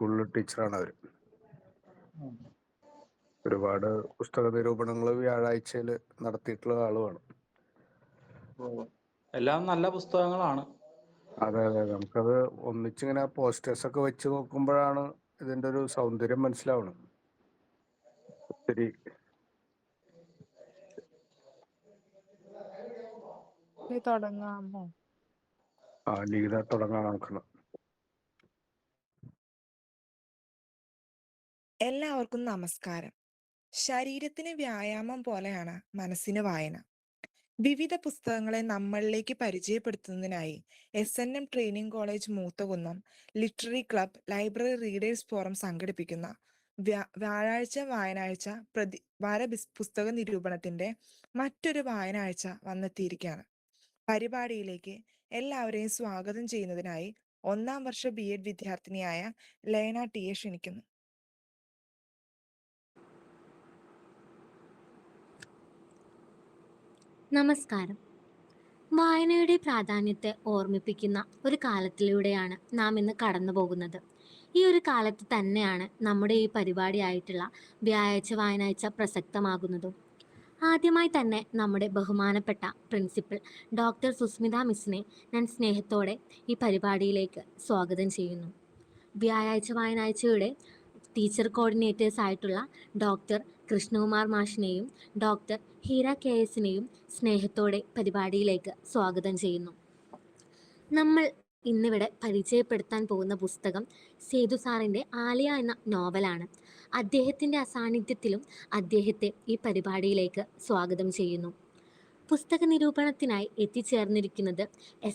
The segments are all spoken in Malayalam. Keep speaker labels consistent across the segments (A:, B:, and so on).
A: സ്കൂളിൽ ടീച്ചറാണ് അവർ. ഒരുപാട് പുസ്തക നിരൂപണങ്ങൾ വ്യാഴാഴ്ചയിൽ നടത്തിയിട്ടുള്ള ആളുമാണ്.
B: എല്ലാം നല്ല പുസ്തകങ്ങളാണ്.
A: അതെ അതെ, നമുക്കത് ഒന്നിച്ചിങ്ങനെ പോസ്റ്റേഴ്സ് ഒക്കെ വെച്ച് നോക്കുമ്പോഴാണ് ഇതിന്റെ ഒരു സൗന്ദര്യം മനസ്സിലാവണം. ഒത്തിരി
C: തുടങ്ങാമോ?
A: ലീല തുടങ്ങാൻ നോക്കണം.
C: എല്ലാവർക്കും നമസ്കാരം. ശരീരത്തിന് വ്യായാമം പോലെയാണ് മനസ്സിന് വായന. വിവിധ പുസ്തകങ്ങളെ നമ്മളിലേക്ക് പരിചയപ്പെടുത്തുന്നതിനായി SNM training college Moothakunnam literary club library readers forum സംഘടിപ്പിക്കുന്ന വ്യാഴാഴ്ച വായനാഴ്ച പുസ്തക നിരൂപണത്തിന്റെ മറ്റൊരു വായനാഴ്ച വന്നെത്തിയിരിക്കുകയാണ്. പരിപാടിയിലേക്ക് എല്ലാവരെയും സ്വാഗതം ചെയ്യുന്നതിനായി 1ാം വർഷ B.Ed വിദ്യാർത്ഥിനിയായ ലയന ടിയെ ക്ഷണിക്കുന്നു.
D: നമസ്കാരം. വായനയുടെ പ്രാധാന്യത്തെ ഓർമ്മിപ്പിക്കുന്ന ഒരു കാലത്തിലൂടെയാണ് നാം ഇന്ന് കടന്നു പോകുന്നത്. ഈ ഒരു കാലത്ത് തന്നെയാണ് നമ്മുടെ ഈ പരിപാടിയായിട്ടുള്ള വ്യാഴാഴ്ച വായനാഴ്ച പ്രസക്തമാകുന്നതും. ആദ്യമായി തന്നെ നമ്മുടെ ബഹുമാനപ്പെട്ട പ്രിൻസിപ്പൽ ഡോക്ടർ സുസ്മിത മിസ്സിനെ ഞാൻ സ്നേഹത്തോടെ ഈ പരിപാടിയിലേക്ക് സ്വാഗതം ചെയ്യുന്നു. വ്യാഴാഴ്ച വായനാഴ്ചയുടെ ടീച്ചർ കോർഡിനേറ്റേഴ്സ് ആയിട്ടുള്ള ഡോക്ടർ കൃഷ്ണകുമാർ മാഷിനെയും ഡോക്ടർ ഹീര KSനെയും സ്നേഹത്തോടെ പരിപാടിയിലേക്ക് സ്വാഗതം ചെയ്യുന്നു. നമ്മൾ ഇന്നിവിടെ പരിചയപ്പെടുത്താൻ പോകുന്ന പുസ്തകം സേതു സാറിൻ്റെ ആലിയ എന്ന നോവലാണ്. അദ്ദേഹത്തിൻ്റെ അസാന്നിധ്യത്തിലും അദ്ദേഹത്തെ ഈ പരിപാടിയിലേക്ക് സ്വാഗതം ചെയ്യുന്നു. പുസ്തക നിരൂപണത്തിനായി എത്തിച്ചേർന്നിരിക്കുന്നത്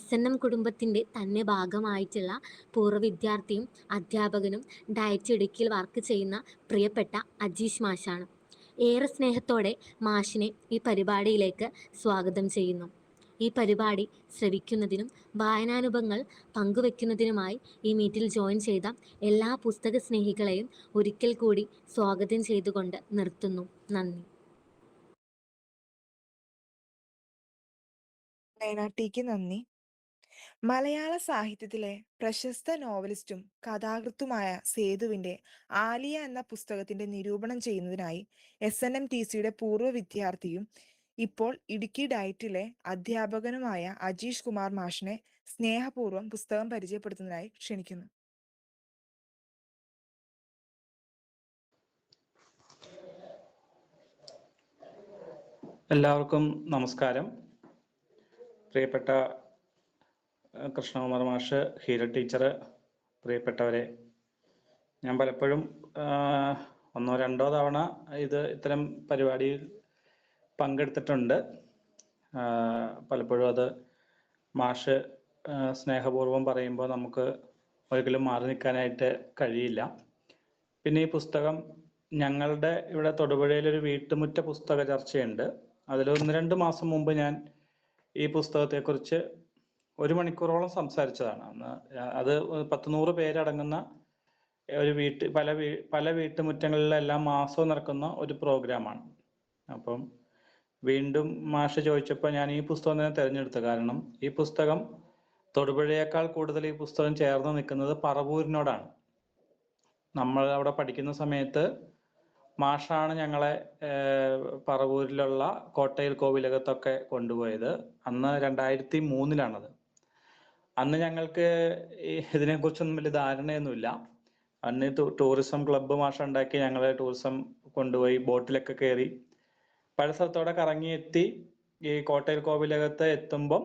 D: SNM കുടുംബത്തിൻ്റെ തന്നെ ഭാഗമായിട്ടുള്ള പൂർവ്വ വിദ്യാർത്ഥിയും അധ്യാപകനും ഡയറ്റ് ഇടുക്കിയിൽ വർക്ക് ചെയ്യുന്ന പ്രിയപ്പെട്ട അജീഷ് മാഷാണ്. ഏറെ സ്നേഹത്തോടെ മാഷിനെ ഈ പരിപാടിയിലേക്ക് സ്വാഗതം ചെയ്യുന്നു. ഈ പരിപാടി ശ്രവിക്കുന്നതിനും വായനാനുഭവങ്ങൾ പങ്കുവെക്കുന്നതിനുമായി ഈ മീറ്റിൽ ജോയിൻ ചെയ്ത എല്ലാ പുസ്തക സ്നേഹികളെയും ഒരിക്കൽ കൂടി സ്വാഗതം ചെയ്തുകൊണ്ട് നിർത്തുന്നു. നന്ദി.
C: ലയനാട്ടിക്ക് നന്ദി. മലയാള സാഹിത്യത്തിലെ പ്രശസ്ത നോവലിസ്റ്റും കഥാകൃത്തുമായ സേതുവിന്റെ ആലിയ എന്ന പുസ്തകത്തിന്റെ നിരൂപണം ചെയ്യുന്നതിനായി SNMTCയുടെ പൂർവ്വ വിദ്യാർത്ഥിയും ഇപ്പോൾ ഇടുക്കി ഡയറ്റിലെ അധ്യാപകനുമായ അജീഷ് കുമാർ മാഷിനെ സ്നേഹപൂർവ്വം പുസ്തകം പരിചയപ്പെടുത്തുന്നതിനായി ക്ഷണിക്കുന്നു.
B: എല്ലാവർക്കും നമസ്കാരം. പ്രിയപ്പെട്ട കൃഷ്ണകുമാർ മാഷ്, ഹീര ടീച്ചർ, പ്രിയപ്പെട്ടവരെ, ഞാൻ പലപ്പോഴും 1 or 2 തവണ ഇത്തരം പരിപാടിയിൽ പങ്കെടുത്തിട്ടുണ്ട്. പലപ്പോഴും അത് മാഷ് സ്നേഹപൂർവ്വം പറയുമ്പോൾ നമുക്ക് ഒരിക്കലും മാറി നിൽക്കാനായിട്ട് കഴിയില്ല. പിന്നെ ഈ പുസ്തകം ഞങ്ങളുടെ ഇവിടെ തൊടുപുഴയിലൊരു വീട്ടുമുറ്റ പുസ്തക ചർച്ചയുണ്ട്. അതിൽ 1-2 മാസം മുമ്പ് ഞാൻ ഈ പുസ്തകത്തെക്കുറിച്ച് 1 മണിക്കൂറോളം സംസാരിച്ചതാണ്. അന്ന് അത് 100 പേരടങ്ങുന്ന ഒരു പല വീട്ടുമുറ്റങ്ങളിലെല്ലാം മാസവും നടക്കുന്ന ഒരു പ്രോഗ്രാമാണ്. അപ്പം വീണ്ടും മാഷ് ചോദിച്ചപ്പോൾ ഞാൻ ഈ പുസ്തകം തന്നെ തിരഞ്ഞെടുത്തു. കാരണം ഈ പുസ്തകം തൊടുപുഴയേക്കാൾ കൂടുതൽ ഈ പുസ്തകം ചേർന്ന് നിൽക്കുന്നത് പറവൂരിനോടാണ്. നമ്മൾ അവിടെ പഠിക്കുന്ന സമയത്ത് മാഷാണ് ഞങ്ങളെ പറവൂരിലുള്ള കോട്ടയിൽ കോവിലകത്തൊക്കെ കൊണ്ടുപോയത്. അന്ന് 2003-ലാണത്. അന്ന് ഞങ്ങൾക്ക് ഇതിനെക്കുറിച്ചൊന്നും വലിയ ധാരണയൊന്നുമില്ല. അന്ന് ടൂറിസം ക്ലബ്ബ് മാഷ ഉണ്ടാക്കി ഞങ്ങളെ ടൂറിസം കൊണ്ടുപോയി ബോട്ടിലൊക്കെ കയറി പല സ്ഥലത്തോടെ കറങ്ങിയെത്തി. ഈ കോട്ടയിൽ കോവിലകത്ത് എത്തുമ്പം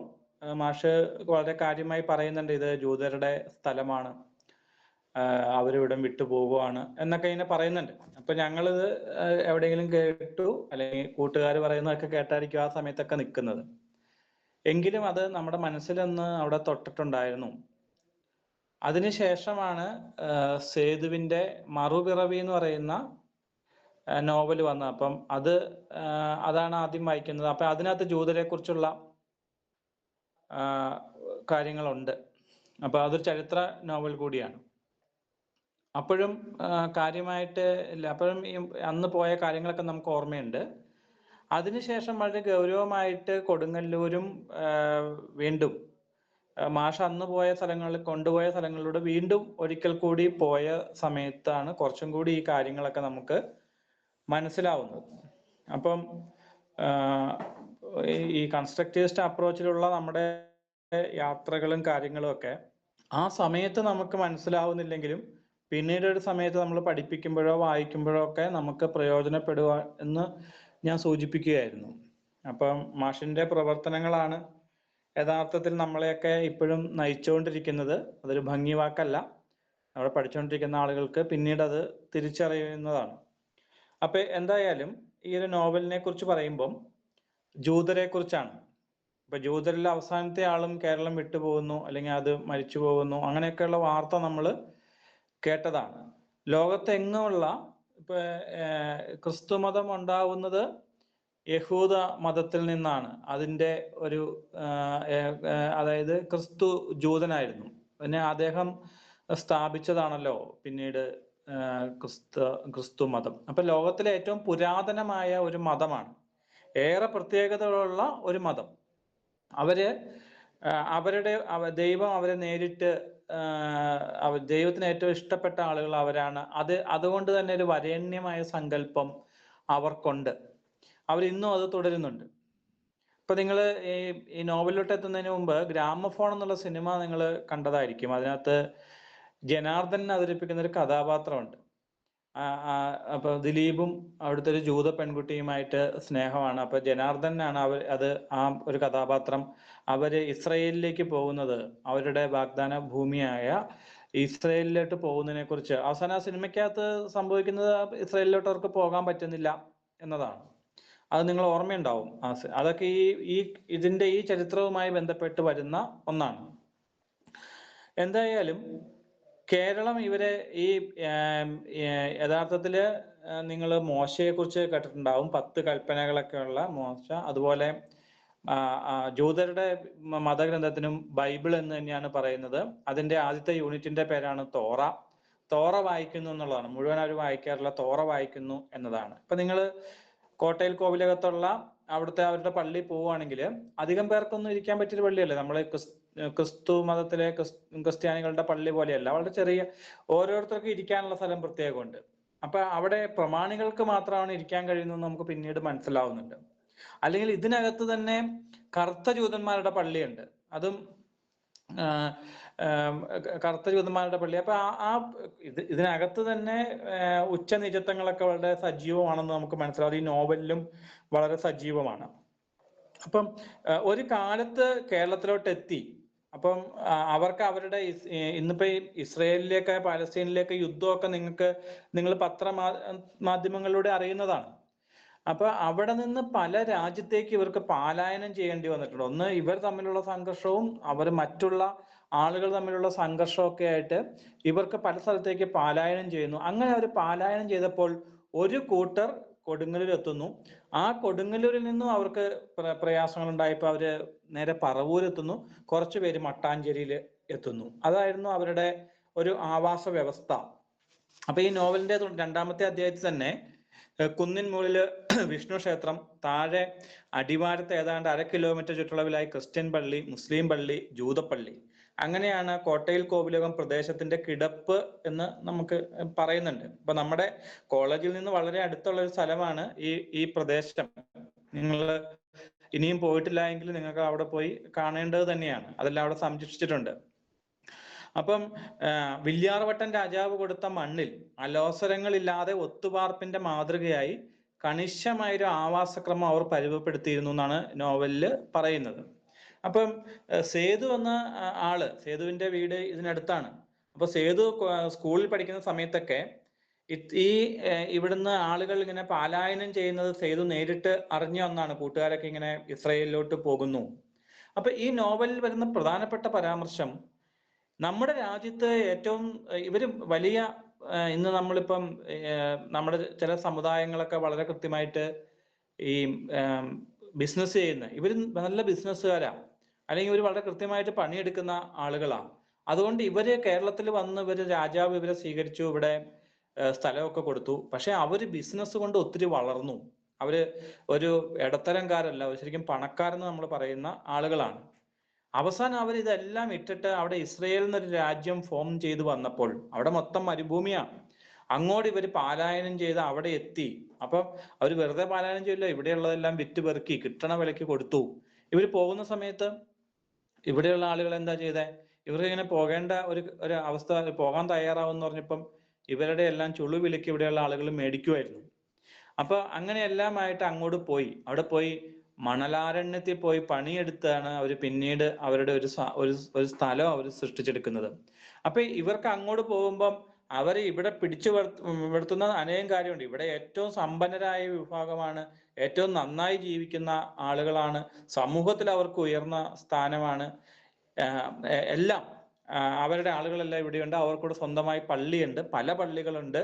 B: മാഷ് വളരെ കാര്യമായി പറയുന്നുണ്ട്, ഇത് ജൂതരുടെ സ്ഥലമാണ്, അവരിവിടം വിട്ടു പോവുകയാണ് എന്നൊക്കെ ഇങ്ങനെ പറയുന്നുണ്ട്. അപ്പൊ ഞങ്ങളിത് എവിടെയെങ്കിലും കേട്ടു, അല്ലെങ്കിൽ കൂട്ടുകാർ പറയുന്നതൊക്കെ കേട്ടായിരിക്കും ആ സമയത്തൊക്കെ നിൽക്കുന്നത്. എങ്കിലും അത് നമ്മുടെ മനസ്സിലൊന്ന് അവിടെ തൊട്ടിട്ടുണ്ടായിരുന്നു. അതിനുശേഷമാണ് സേതുവിന്റെ മറുപിറവി എന്ന് പറയുന്ന നോവൽ വന്നത്. അപ്പം അതാണ് ആദ്യം വായിക്കുന്നത്. അപ്പൊ അതിനകത്ത് ജൂതരെ കുറിച്ചുള്ള കാര്യങ്ങളുണ്ട്. അപ്പൊ അതൊരു ചരിത്ര നോവൽ കൂടിയാണ്. അപ്പോഴും കാര്യമായിട്ട് ഇല്ല. അപ്പോഴും അന്ന് പോയ കാര്യങ്ങളൊക്കെ നമുക്ക് ഓർമ്മയുണ്ട്. അതിനുശേഷം വളരെ ഗൗരവമായിട്ട് കൊടുങ്ങല്ലൂരും വീണ്ടും മാഷ് അന്ന് പോയ സ്ഥലങ്ങളിൽ കൊണ്ടുപോയ സ്ഥലങ്ങളിലൂടെ വീണ്ടും ഒരിക്കൽ കൂടി പോയ സമയത്താണ് കുറച്ചും കൂടി ഈ കാര്യങ്ങളൊക്കെ നമുക്ക് മനസ്സിലാവുന്നത്. അപ്പം ഈ കൺസ്ട്രക്റ്റിവിസ്റ്റ് അപ്രോച്ചിലുള്ള നമ്മുടെ യാത്രകളും കാര്യങ്ങളും ഒക്കെ ആ സമയത്ത് നമുക്ക് മനസ്സിലാവുന്നില്ലെങ്കിലും പിന്നീട് ഒരു സമയത്ത് നമ്മൾ പഠിപ്പിക്കുമ്പോഴോ വായിക്കുമ്പോഴോ ഒക്കെ നമുക്ക് പ്രയോജനപ്പെടുക എന്ന് ഞാൻ സൂചിപ്പിക്കുകയായിരുന്നു. അപ്പം മാഷിന്റെ പ്രവർത്തനങ്ങളാണ് യഥാർത്ഥത്തിൽ നമ്മളെയൊക്കെ ഇപ്പോഴും നയിച്ചുകൊണ്ടിരിക്കുന്നത്. അതൊരു ഭംഗി വാക്കല്ല, അവിടെ പഠിച്ചുകൊണ്ടിരിക്കുന്ന ആളുകൾക്ക് പിന്നീട് അത് തിരിച്ചറിയുന്നതാണ്. അപ്പൊ എന്തായാലും ഈ ഒരു നോവലിനെ കുറിച്ച് പറയുമ്പം ജൂതരെ കുറിച്ചാണ്. ഇപ്പൊ ജൂതരിൽ അവസാനത്തെ ആളും കേരളം വിട്ടുപോകുന്നു, അല്ലെങ്കിൽ അത് മരിച്ചു പോകുന്നു, അങ്ങനെയൊക്കെയുള്ള വാർത്ത നമ്മൾ കേട്ടതാണ്. ലോകത്തെങ്ങുമുള്ള ഇപ്പൊ ക്രിസ്തു മതം ഉണ്ടാവുന്നത് യഹൂദ മതത്തിൽ നിന്നാണ്. അതിൻ്റെ ഒരു അതായത് ക്രിസ്തു ജൂതനായിരുന്നു, പിന്നെ അദ്ദേഹം സ്ഥാപിച്ചതാണല്ലോ പിന്നീട് ക്രിസ്തു മതം. അപ്പൊ ലോകത്തിലെ ഏറ്റവും പുരാതനമായ ഒരു മതമാണ്, ഏറെ പ്രത്യേകതകളുള്ള ഒരു മതം. അവരുടെ ദൈവം അവരെ നേരിട്ട് ദൈവത്തിന് ഏറ്റവും ഇഷ്ടപ്പെട്ട ആളുകൾ അവരാണ്. അതുകൊണ്ട് തന്നെ ഒരു വരേണ്യമായ സങ്കല്പം അവർക്കുണ്ട്. അവരിന്നും അത് തുടരുന്നുണ്ട്. ഇപ്പൊ നിങ്ങൾ ഈ നോവലിലോട്ട് എത്തുന്നതിന് മുമ്പ് ഗ്രാമഫോൺ എന്നുള്ള സിനിമ നിങ്ങൾ കണ്ടതായിരിക്കും. അതിനകത്ത് ജനാർദ്ദൻ അവതരിപ്പിക്കുന്ന ഒരു കഥാപാത്രമുണ്ട്. അപ്പൊ ദിലീപും അവിടുത്തെ ഒരു ജൂത പെൺകുട്ടിയുമായിട്ട് സ്നേഹമാണ്. അപ്പൊ ജനാർദ്ദനാണ് അത് ആ ഒരു കഥാപാത്രം. അവര് ഇസ്രയേലിലേക്ക് പോകുന്നത്, അവരുടെ വാഗ്ദാന ഭൂമിയായ ഇസ്രയേലിലോട്ട് പോകുന്നതിനെ കുറിച്ച് അവസാനം ആ സിനിമയ്ക്കകത്ത് സംഭവിക്കുന്നത് ഇസ്രയേലിലോട്ട് അവർക്ക് പോകാൻ പറ്റുന്നില്ല എന്നതാണ്. അത് നിങ്ങൾ ഓർമ്മയുണ്ടാവും. അതൊക്കെ ഇതിന്റെ ഈ ചരിത്രവുമായി ബന്ധപ്പെട്ട് വരുന്ന ഒന്നാണ്. എന്തായാലും കേരളം ഇവരെ ഈ യഥാർത്ഥത്തില് നിങ്ങൾ മോശയെ കുറിച്ച് കേട്ടിട്ടുണ്ടാവും. 10 കൽപ്പനകളൊക്കെ ഉള്ള മോശ. അതുപോലെ ജൂതരുടെ മതഗ്രന്ഥത്തിനും ബൈബിൾ എന്ന് തന്നെയാണ് പറയുന്നത്. അതിന്റെ ആദ്യത്തെ യൂണിറ്റിന്റെ പേരാണ് തോറ. തോറ വായിക്കുന്നു എന്നുള്ളതാണ്. മുഴുവൻ അവർ വായിക്കാറില്ല, തോറ വായിക്കുന്നു എന്നതാണ്. ഇപ്പൊ നിങ്ങൾ കോട്ടയിൽ കോവിലകത്തുള്ള അവിടുത്തെ അവരുടെ പള്ളി പോവുകയാണെങ്കിൽ അധികം പേർക്കൊന്നും ഇരിക്കാൻ പറ്റിയൊരു പള്ളിയല്ല. നമ്മൾ ക്രിസ്തു മതത്തിലെ ക്രിസ്ത്യാനികളുടെ പള്ളി പോലെയല്ല, വളരെ ചെറിയ, ഓരോരുത്തർക്കും ഇരിക്കാനുള്ള സ്ഥലം പ്രത്യേകമുണ്ട്. അപ്പൊ അവിടെ പ്രമാണികൾക്ക് മാത്രമാണ് ഇരിക്കാൻ കഴിയുന്നത് നമുക്ക് പിന്നീട് മനസ്സിലാവുന്നുണ്ട്. അല്ലെങ്കിൽ ഇതിനകത്ത് തന്നെ കറുത്ത ജൂതന്മാരുടെ പള്ളിയുണ്ട്, അതും കറുത്ത ജൂതന്മാരുടെ പള്ളി. അപ്പൊ ഇതിനകത്ത് തന്നെ ഉച്ചനീചത്വങ്ങളൊക്കെ വളരെ സജീവമാണെന്ന് നമുക്ക് മനസ്സിലാവും. ഈ നോവലിലും വളരെ സജീവമാണ്. അപ്പം ഒരു കാലത്ത് കേരളത്തിലോട്ട് എത്തി. അപ്പം അവർക്ക് അവരുടെ ഇന്നിപ്പോ ഇസ്രയേലിലേക്ക് പാലസ്തീനിലേക്ക് യുദ്ധമൊക്കെ നിങ്ങൾ മാധ്യമങ്ങളിലൂടെ അറിയുന്നതാണ്. അപ്പൊ അവിടെ നിന്ന് പല രാജ്യത്തേക്ക് ഇവർക്ക് പലായനം ചെയ്യേണ്ടി വന്നിട്ടുണ്ട്. ഒന്ന്, ഇവർ തമ്മിലുള്ള സംഘർഷവും അവർ മറ്റുള്ള ആളുകൾ തമ്മിലുള്ള സംഘർഷമൊക്കെ ആയിട്ട് ഇവർക്ക് പല സ്ഥലത്തേക്ക് പലായനം ചെയ്യുന്നു. അങ്ങനെ അവർ പലായനം ചെയ്തപ്പോൾ ഒരു കൂട്ടർ കൊടുങ്ങല്ലൂർ എത്തുന്നു. ആ കൊടുങ്ങല്ലൂരിൽ നിന്നും അവർക്ക് പ്രയാസങ്ങൾ ഉണ്ടായപ്പോൾ അവര് നേരെ പറവൂരെത്തുന്നു. കുറച്ചു പേര് മട്ടാഞ്ചേരിയിൽ എത്തുന്നു. അതായിരുന്നു അവരുടെ ഒരു ആവാസ വ്യവസ്ഥ. അപ്പൊ ഈ നോവലിന്റെ 2ാമത്തെ അധ്യായത്തിൽ തന്നെ കുന്നിൻ മുകളില് വിഷ്ണു ക്ഷേത്രം, താഴെ അടിവാരത്ത് ഏതാണ്ട് 1/2 കിലോമീറ്റർ ചുറ്റളവിലായി ക്രിസ്ത്യൻ പള്ളി, മുസ്ലിം പള്ളി, ജൂതപ്പള്ളി. അങ്ങനെയാണ് കോട്ടയിൽ കോവിലകം പ്രദേശത്തിന്റെ കിടപ്പ് എന്ന് നമുക്ക് പറയുന്നുണ്ട്. ഇപ്പൊ നമ്മുടെ കോളേജിൽ നിന്ന് വളരെ അടുത്തുള്ള ഒരു സ്ഥലമാണ് ഈ പ്രദേശം. നിങ്ങൾ ഇനിയും പോയിട്ടില്ല എങ്കിൽ നിങ്ങൾക്ക് അവിടെ പോയി കാണേണ്ടത് തന്നെയാണ്. അതെല്ലാം അവിടെ സംരക്ഷിച്ചിട്ടുണ്ട്. അപ്പം വില്യാർവട്ടൻ രാജാവ് കൊടുത്ത മണ്ണിൽ അലോസരങ്ങളില്ലാതെ ഒത്തുപാർപ്പിന്റെ മാതൃകയായി കണിശമായൊരു ആവാസക്രമം അവർ പരിചയപ്പെടുത്തിയിരുന്നു എന്നാണ് നോവലില് പറയുന്നത്. അപ്പം സേതു എന്ന ആള്, സേതുവിന്റെ വീട് ഇതിനടുത്താണ്. അപ്പൊ സേതു സ്കൂളിൽ പഠിക്കുന്ന സമയത്തൊക്കെ ഇവിടുന്ന് ആളുകൾ ഇങ്ങനെ പലായനം ചെയ്യുന്നത് സേതു നേരിട്ട് അറിഞ്ഞ ഒന്നാണ്. കൂട്ടുകാരൊക്കെ ഇങ്ങനെ ഇസ്രയേലിലോട്ട് പോകുന്നു. അപ്പൊ ഈ നോവലിൽ വരുന്ന പ്രധാനപ്പെട്ട പരാമർശം, നമ്മുടെ രാജ്യത്ത് ഏറ്റവും ഇവര് വലിയ, ഇന്ന് നമ്മളിപ്പം നമ്മുടെ ചില സമുദായങ്ങളൊക്കെ വളരെ കൃത്യമായിട്ട് ഈ ബിസിനസ് ചെയ്യുന്ന, ഇവര് നല്ല ബിസിനസ്സുകാരാ, അല്ലെങ്കിൽ ഇവർ വളരെ കൃത്യമായിട്ട് പണിയെടുക്കുന്ന ആളുകളാണ്. അതുകൊണ്ട് ഇവര് കേരളത്തിൽ വന്ന് രാജാവ് ഇവരെ സ്വീകരിച്ചു, ഇവിടെ സ്ഥലമൊക്കെ കൊടുത്തു. പക്ഷെ അവര് ബിസിനസ് കൊണ്ട് ഒത്തിരി വളർന്നു. അവര് ഒരു ഇടത്തരംകാരല്ല, ശരിക്കും പണക്കാരെന്ന് നമ്മൾ പറയുന്ന ആളുകളാണ്. അവസാനം അവർ ഇതെല്ലാം ഇട്ടിട്ട് അവിടെ ഇസ്രയേൽ എന്നൊരു രാജ്യം ഫോം ചെയ്ത് വന്നപ്പോൾ അവിടെ മൊത്തം മരുഭൂമിയാണ്. അങ്ങോട്ട് ഇവർ പാലായനം ചെയ്ത് അവിടെ എത്തി. അപ്പം അവർ വെറുതെ പാലായനം ചെയ്യില്ല, ഇവിടെയുള്ളതെല്ലാം വിറ്റ് പെറുക്കി കിട്ടണ വിലയ്ക്ക് കൊടുത്തു. ഇവർ പോകുന്ന സമയത്ത് ഇവിടെയുള്ള ആളുകൾ എന്താ ചെയ്തേ? ഇവർക്ക് ഇങ്ങനെ പോകേണ്ട ഒരു അവസ്ഥ, പോകാൻ തയ്യാറാവെന്ന് പറഞ്ഞപ്പം ഇവരുടെ എല്ലാം ചുളു വിലയ്ക്ക് ഇവിടെയുള്ള ആളുകൾ മേടിക്കുമായിരുന്നു. അപ്പൊ അങ്ങനെയെല്ലാമായിട്ട് അങ്ങോട്ട് പോയി. അവിടെ പോയി മണലാരണ്യത്തിൽ പോയി പണിയെടുത്താണ് അവർ പിന്നീട് അവരുടെ ഒരു സ്ഥലം അവർ സൃഷ്ടിച്ചെടുക്കുന്നത്. അപ്പൊ ഇവർക്ക് അങ്ങോട്ട് പോകുമ്പം അവർ ഇവിടെ പിടിച്ചു വരുത്തുന്ന അനേകം കാര്യമുണ്ട്. ഇവിടെ ഏറ്റവും സമ്പന്നരായ വിഭാഗമാണ്, ഏറ്റവും നന്നായി ജീവിക്കുന്ന ആളുകളാണ്, സമൂഹത്തിൽ അവർക്ക് ഉയർന്ന സ്ഥാനമാണ്, എല്ലാം അവരുടെ ആളുകളെല്ലാം ഇവിടെയുണ്ട്. അവർക്കൂടെ സ്വന്തമായി പള്ളിയുണ്ട്, പല പള്ളികളുണ്ട്.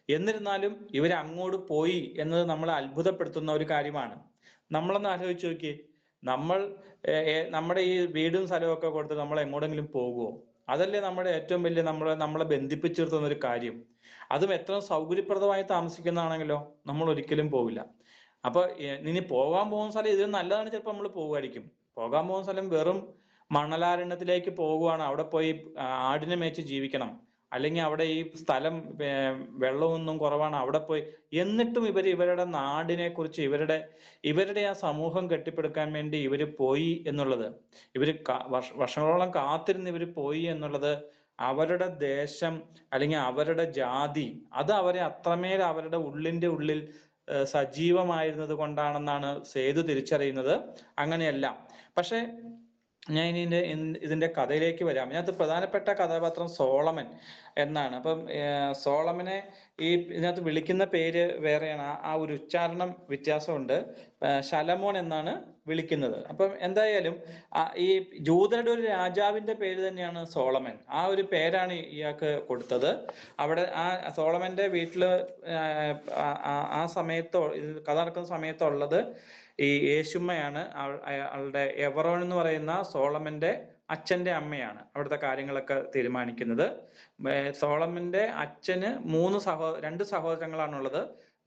B: എന്നിരുന്നാലും ഇവർ അങ്ങോട്ട് പോയി എന്നത് നമ്മളെ അത്ഭുതപ്പെടുത്തുന്ന ഒരു കാര്യമാണ്. നമ്മളൊന്ന് ആലോചിച്ച് നോക്കിയേ, നമ്മുടെ ഈ വീടും സ്ഥലവും ഒക്കെ കൊടുത്ത് നമ്മൾ എങ്ങോട്ടെങ്കിലും പോകുമോ? അതല്ലേ നമ്മുടെ ഏറ്റവും വലിയ നമ്മളെ ബന്ധിപ്പിച്ചു നിർത്തുന്ന ഒരു കാര്യം. അതും എത്ര സൗകര്യപ്രദമായി താമസിക്കുന്നതാണെങ്കിലോ നമ്മൾ ഒരിക്കലും പോവില്ല. അപ്പൊ ഇനി പോകാൻ പോകുന്ന സ്ഥലം ഇതിൽ നല്ലതാണ്, ചിലപ്പോൾ നമ്മൾ പോകുമായിരിക്കും. പോകാൻ പോകുന്ന സ്ഥലം വെറും മണലാരണ്യത്തിലേക്ക് പോകുവാണ്, അവിടെ പോയി ആടിനെ മേച്ച് ജീവിക്കണം, അല്ലെങ്കിൽ അവിടെ ഈ സ്ഥലം വെള്ളമൊന്നും കുറവാണ്, അവിടെ പോയി. എന്നിട്ടും ഇവരുടെ നാടിനെ കുറിച്ച് ഇവരുടെ ആ സമൂഹം കെട്ടിപ്പടുക്കാൻ വേണ്ടി ഇവര് പോയി എന്നുള്ളത്, വർഷങ്ങളോളം കാത്തിരുന്ന് ഇവര് പോയി എന്നുള്ളത്, അവരുടെ ദേശം അല്ലെങ്കിൽ അവരുടെ ജാതി അത് അവരെ അത്രമേൽ അവരുടെ ഉള്ളിൽ സജീവമായിരുന്നത് കൊണ്ടാണെന്നാണ് സേതു തിരിച്ചറിയുന്നത്. അങ്ങനെയല്ല. പക്ഷെ ഞാൻ ഇനി ഇതിന്റെ കഥയിലേക്ക് വരാം. ഇതിനകത്ത് പ്രധാനപ്പെട്ട കഥാപാത്രം സോളമൻ എന്നാണ്. അപ്പം സോളമനെ ഇതിനകത്ത് വിളിക്കുന്ന പേര് വേറെയാണ്, ആ ഒരു ഉച്ചാരണം വ്യത്യാസമുണ്ട്. ശലമോൻ എന്നാണ് വിളിക്കുന്നത്. അപ്പം എന്തായാലും ഈ ജൂതരുടെ ഒരു രാജാവിന്റെ പേര് തന്നെയാണ് സോളമൻ. ആ ഒരു പേരാണ് ഇയാൾക്ക് കൊടുത്തത്. അവിടെ ആ സോളമന്റെ വീട്ടില് ആ സമയത്ത് കഥ നടക്കുന്ന സമയത്തുള്ളത് ഈ യേശുമ്മയാണ്. അവളുടെ എവറോൺ എന്ന് പറയുന്ന സോളമന്റെ അച്ഛന്റെ അമ്മയാണ് അവിടുത്തെ കാര്യങ്ങളൊക്കെ തീരുമാനിക്കുന്നത്. സോളമന്റെ അച്ഛന് രണ്ട് സഹോദരങ്ങളാണുള്ളത്,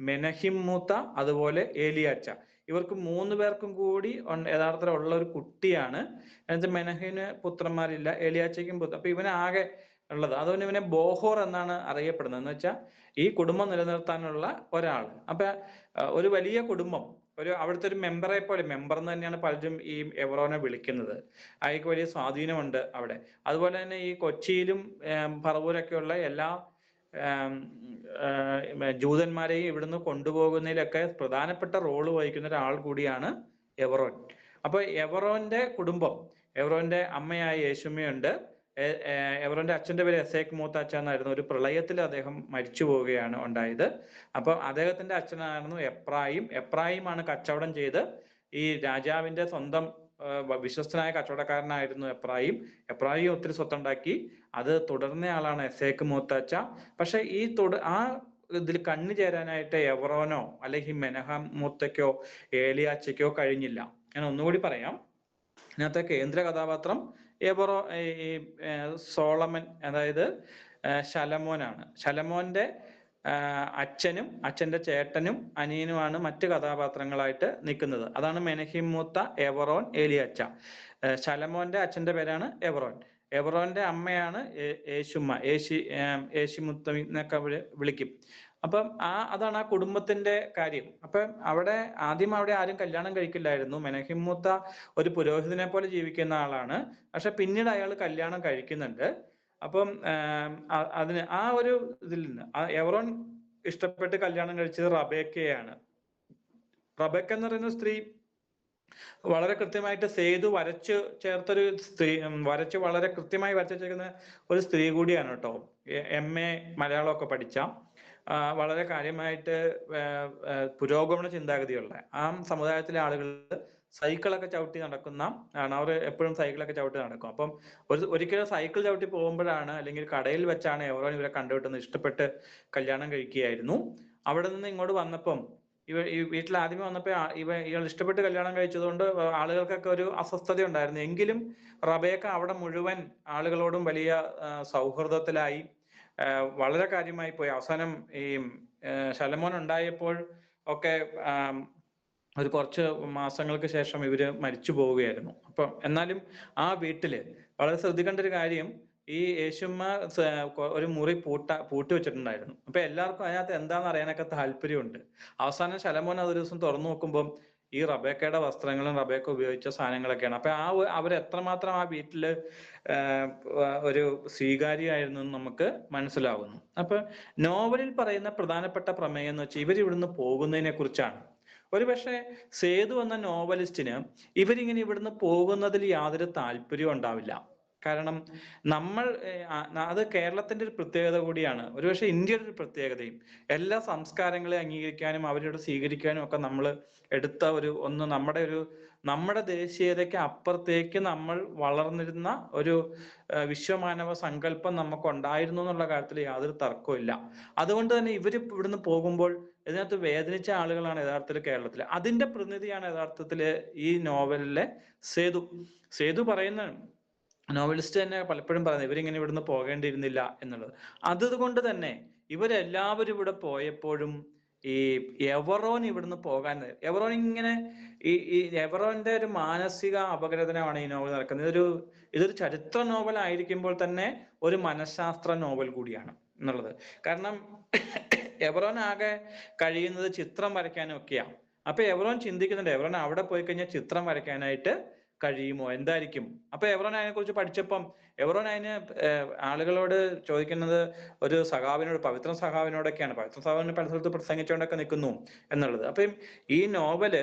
B: മെനഹിം മൂത്ത, അതുപോലെ ഏലിയാച്ച. ഇവർക്ക് 3 പേർക്കും കൂടി യഥാർത്ഥത്തിലുള്ള ഒരു കുട്ടിയാണ്. എന്നിട്ട് മെനഹിന് പുത്രന്മാരില്ല, ഏലിയാച്ചയ്ക്കും അപ്പൊ ഇവന് ആകെ ഉള്ളത്, അതുകൊണ്ട് ഇവനെ ബോഹോർ എന്നാണ് അറിയപ്പെടുന്നത്. എന്ന് വെച്ചാൽ ഈ കുടുംബം നിലനിർത്താനുള്ള ഒരാൾ. അപ്പൊ ഒരു വലിയ കുടുംബം, അവിടുത്തെ ഒരു മെമ്പറെ പോലെ, മെമ്പർ എന്ന് തന്നെയാണ് പലരും ഈ എവറോനെ വിളിക്കുന്നത്. അയാൾക്ക് വലിയ സ്വാധീനമുണ്ട് അവിടെ. അതുപോലെ തന്നെ ഈ കൊച്ചിയിലും പറവൂരൊക്കെയുള്ള എല്ലാ ജൂതന്മാരെയും ഇവിടുന്ന് കൊണ്ടുപോകുന്നതിലൊക്കെ പ്രധാനപ്പെട്ട റോള് വഹിക്കുന്ന ഒരാൾ കൂടിയാണ് എവറോൻ. അപ്പൊ എവറോന്റെ കുടുംബം, എവറോന്റെ അമ്മയായ യേശുമ്മയുണ്ട്. എവറോന്റെ അച്ഛന്റെ പേര് എസേക്ക് മൂത്താച്ച എന്നായിരുന്നു. ഒരു പ്രളയത്തിൽ അദ്ദേഹം മരിച്ചു പോവുകയാണ് ഉണ്ടായത്. അപ്പൊ അദ്ദേഹത്തിന്റെ അച്ഛനായിരുന്നു എപ്രായിമാണ് കച്ചവടം ചെയ്ത് ഈ രാജാവിന്റെ സ്വന്തം വിശ്വസ്തനായ കച്ചവടക്കാരനായിരുന്നു എപ്രായിം ഒത്തിരി സ്വത്തുണ്ടാക്കി. അത് തുടർന്നയാളാണ് എസേക്ക് മൂത്താച്ച. പക്ഷെ ആ ഇതിൽ കണ്ണു ചേരാനായിട്ട് എവറോനോ അല്ലെങ്കിൽ മെനഹാം മൂത്തയ്ക്കോ ഏലിയാച്ചയ്ക്കോ കഴിഞ്ഞില്ല. ഞാൻ ഒന്നുകൂടി പറയാം. ഇതിനകത്തെ കേന്ദ്ര കഥാപാത്രം ഈ സോളമൻ, അതായത് ശലമോനാണ്. ശലമോന്റെ അച്ഛനും അച്ഛന്റെ ചേട്ടനും അനിയനുമാണ് മറ്റ് കഥാപാത്രങ്ങളായിട്ട് നിൽക്കുന്നത്. അതാണ് മെനഹിം മൂത്ത, എവറോൻ, ഏലിയാച്ച. ശലമോന്റെ അച്ഛന്റെ പേരാണ് എവറോൻ. എവറോന്റെ അമ്മയാണ് യേശുമ്മ, യേശുമുത്തമി എന്നൊക്കെ അവര് വിളിക്കും. അപ്പം അതാണ് ആ കുടുംബത്തിന്റെ കാര്യം. അപ്പം ആദ്യം അവിടെ ആരും കല്യാണം കഴിക്കില്ലായിരുന്നു. മെനഹിം മൂത്ത ഒരു പുരോഹിതനെ പോലെ ജീവിക്കുന്ന ആളാണ്. പക്ഷെ പിന്നീട് അയാൾ കല്യാണം കഴിക്കുന്നുണ്ട്. അപ്പം അതിന് ആ ഒരു ഇതിൽ നിന്ന് എവറോൻ ഇഷ്ടപ്പെട്ട് കല്യാണം കഴിച്ചത് റബേക്കയാണ്. റബേക്ക എന്ന് പറയുന്ന സ്ത്രീ വളരെ കൃത്യമായിട്ട് സേതു വരച്ചു ചേർത്തൊരു സ്ത്രീ, വളരെ കൃത്യമായി വരച്ചേക്കുന്ന ഒരു സ്ത്രീ കൂടിയാണ് കേട്ടോ. MA മലയാളമൊക്കെ പഠിച്ച, വളരെ കാര്യമായിട്ട് പുരോഗമന ചിന്താഗതിയുള്ള ആ സമുദായത്തിലെ ആളുകൾ സൈക്കിളൊക്കെ ചവിട്ടി നടക്കുന്ന ആണ്. അവർ എപ്പോഴും സൈക്കിളൊക്കെ ചവിട്ടി നടക്കും. അപ്പം ഒരിക്കലും സൈക്കിൾ ചവിട്ടി പോകുമ്പോഴാണ്, അല്ലെങ്കിൽ കടയിൽ വെച്ചാണ് എവറോൻ ഇവരെ കണ്ടുകിട്ടുന്നത്. ഇഷ്ടപ്പെട്ട് കല്യാണം കഴിക്കുകയായിരുന്നു. അവിടെ നിന്ന് ഇങ്ങോട്ട് വന്നപ്പം ഈ വീട്ടിൽ ആദ്യമേ വന്നപ്പോൾ ഇയാൾ ഇഷ്ടപ്പെട്ട് കല്യാണം കഴിച്ചതുകൊണ്ട് ആളുകൾക്കൊക്കെ ഒരു അസ്വസ്ഥത ഉണ്ടായിരുന്നു. എങ്കിലും റബേക്ക അവിടെ മുഴുവൻ ആളുകളോടും വലിയ സൗഹൃദത്തിലായി, വളരെ കാര്യമായി പോയി. അവസാനം ഈ ശലമോൻ ഉണ്ടായപ്പോൾ ഒക്കെ ഒരു കുറച്ച് മാസങ്ങൾക്ക് ശേഷം ഇവര് മരിച്ചു പോവുകയായിരുന്നു. അപ്പം എന്നാലും ആ വീട്ടില് വളരെ ശ്രദ്ധിക്കേണ്ട ഒരു കാര്യം, ഈ യേശുമ്മ ഒരു മുറി പൂട്ടി വെച്ചിട്ടുണ്ടായിരുന്നു. അപ്പൊ എല്ലാവർക്കും അതിനകത്ത് എന്താണെന്ന് അറിയാനൊക്കെ താല്പര്യമുണ്ട്. അവസാനം ശലോമോൻ അത് ഒരു ദിവസം തുറന്നു നോക്കുമ്പോൾ ഈ റബേക്കയുടെ വസ്ത്രങ്ങളും റബേക്ക ഉപയോഗിച്ച സാധനങ്ങളൊക്കെയാണ്. അപ്പൊ അവർ എത്രമാത്രം ആ വീട്ടില് ഒരു സ്വീകാര്യമായിരുന്നു എന്ന് നമുക്ക് മനസ്സിലാവുന്നു. അപ്പൊ നോവലിൽ പറയുന്ന പ്രധാനപ്പെട്ട പ്രമേയം എന്ന് വെച്ചാൽ ഇവരിവിടുന്ന് പോകുന്നതിനെ കുറിച്ചാണ്. ഒരുപക്ഷെ സേതു എന്ന നോവലിസ്റ്റിന് ഇവരിങ്ങനെ ഇവിടുന്ന് പോകുന്നതിൽ യാതൊരു താല്പര്യവും ഉണ്ടാവില്ല. കാരണം നമ്മൾ അത് കേരളത്തിന്റെ ഒരു പ്രത്യേകത കൂടിയാണ്, ഒരുപക്ഷെ ഇന്ത്യയുടെ ഒരു പ്രത്യേകതയും. എല്ലാ സംസ്കാരങ്ങളെ അംഗീകരിക്കാനും അവരോട് സ്വീകരിക്കാനും ഒക്കെ നമ്മൾ എടുത്ത നമ്മുടെ ദേശീയതയ്ക്ക് അപ്പുറത്തേക്ക് നമ്മൾ വളർന്നിരുന്ന ഒരു വിശ്വമാനവ സങ്കല്പം നമുക്ക് ഉണ്ടായിരുന്നു എന്നുള്ള കാര്യത്തിൽ യാതൊരു തർക്കവും ഇല്ല. അതുകൊണ്ട് തന്നെ ഇവര് ഇവിടുന്ന് പോകുമ്പോൾ ഇതിനകത്ത് വേദനിച്ച ആളുകളാണ് യഥാർത്ഥത്തിൽ കേരളത്തിൽ. അതിന്റെ പ്രതിനിധിയാണ് യഥാർത്ഥത്തില് ഈ നോവലിലെ സേതു പറയുന്ന നോവലിസ്റ്റ് തന്നെ പലപ്പോഴും പറയുന്നത് ഇവരിങ്ങനെ ഇവിടുന്ന് പോകേണ്ടിയിരുന്നില്ല എന്നുള്ളത്. അതുകൊണ്ട് തന്നെ ഇവരെല്ലാവരും ഇവിടെ പോയപ്പോഴും ഈ എവറോൻ ഇവിടുന്ന് പോകാൻ, എവറോൻ ഇങ്ങനെ ഈ എവറോന്റെ ഒരു മാനസിക അപഗ്രഥനമാണ് ഈ നോവൽ നടക്കുന്നത്. ഇതൊരു ചരിത്ര നോവൽ ആയിരിക്കുമ്പോൾ തന്നെ ഒരു മനഃശാസ്ത്ര നോവൽ കൂടിയാണ് എന്നുള്ളത്. കാരണം എവറോൻ ആകെ കഴിയുന്നത് ചിത്രം വരയ്ക്കാനും ഒക്കെയാണ്. അപ്പൊ എവറോൻ ചിന്തിക്കുന്നുണ്ട്, എവറോൻ അവിടെ പോയി കഴിഞ്ഞാൽ ചിത്രം വരയ്ക്കാനായിട്ട് കഴിയുമോ, എന്തായിരിക്കും. അപ്പൊ എവറോൻ അതിനെ കുറിച്ച് പഠിച്ചപ്പം എവറോൻ അതിന് ആളുകളോട് ചോദിക്കുന്നത് ഒരു സഖാവിനോട്, പവിത്ര സഖാവിനോടൊക്കെയാണ്. പവിത്ര സഖാവിന് പല സ്ഥലത്ത് പ്രസംഗിച്ചുകൊണ്ടൊക്കെ നിൽക്കുന്നു എന്നുള്ളത്. അപ്പം ഈ നോവല്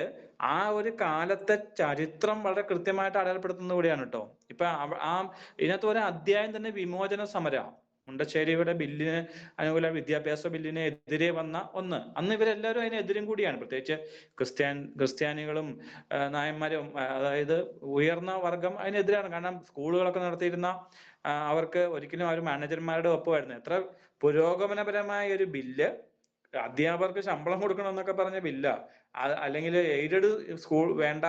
B: ആ ഒരു കാലത്തെ ചരിത്രം വളരെ കൃത്യമായിട്ട് അടയാളപ്പെടുത്തുന്നത് കൂടിയാണ് കേട്ടോ. ഇപ്പൊ ഇതിനകത്ത് ഒരു അധ്യായം തന്നെ വിമോചന സമരം, മുണ്ടശ്ശേരിയുടെ ബില്ലിന് അനുകൂല വിദ്യാഭ്യാസ ബില്ലിന് എതിരെ വന്ന അന്ന് ഇവരെല്ലാവരും അതിനെതിരും കൂടിയാണ്. പ്രത്യേകിച്ച് ക്രിസ്ത്യാനികളും നായന്മാരും, അതായത് ഉയർന്ന വർഗം അതിനെതിരാണ്. കാരണം സ്കൂളുകളൊക്കെ നടത്തിയിരുന്ന അവർക്ക് ഒരിക്കലും അവർ മാനേജർമാരുടെ ഒപ്പമായിരുന്നു. എത്ര പുരോഗമനപരമായ ഒരു ബില്ല്, അധ്യാപകർക്ക് ശമ്പളം കൊടുക്കണം എന്നൊക്കെ പറഞ്ഞ ബില്ല, അല്ലെങ്കിൽ എയ്ഡഡ് സ്കൂൾ വേണ്ട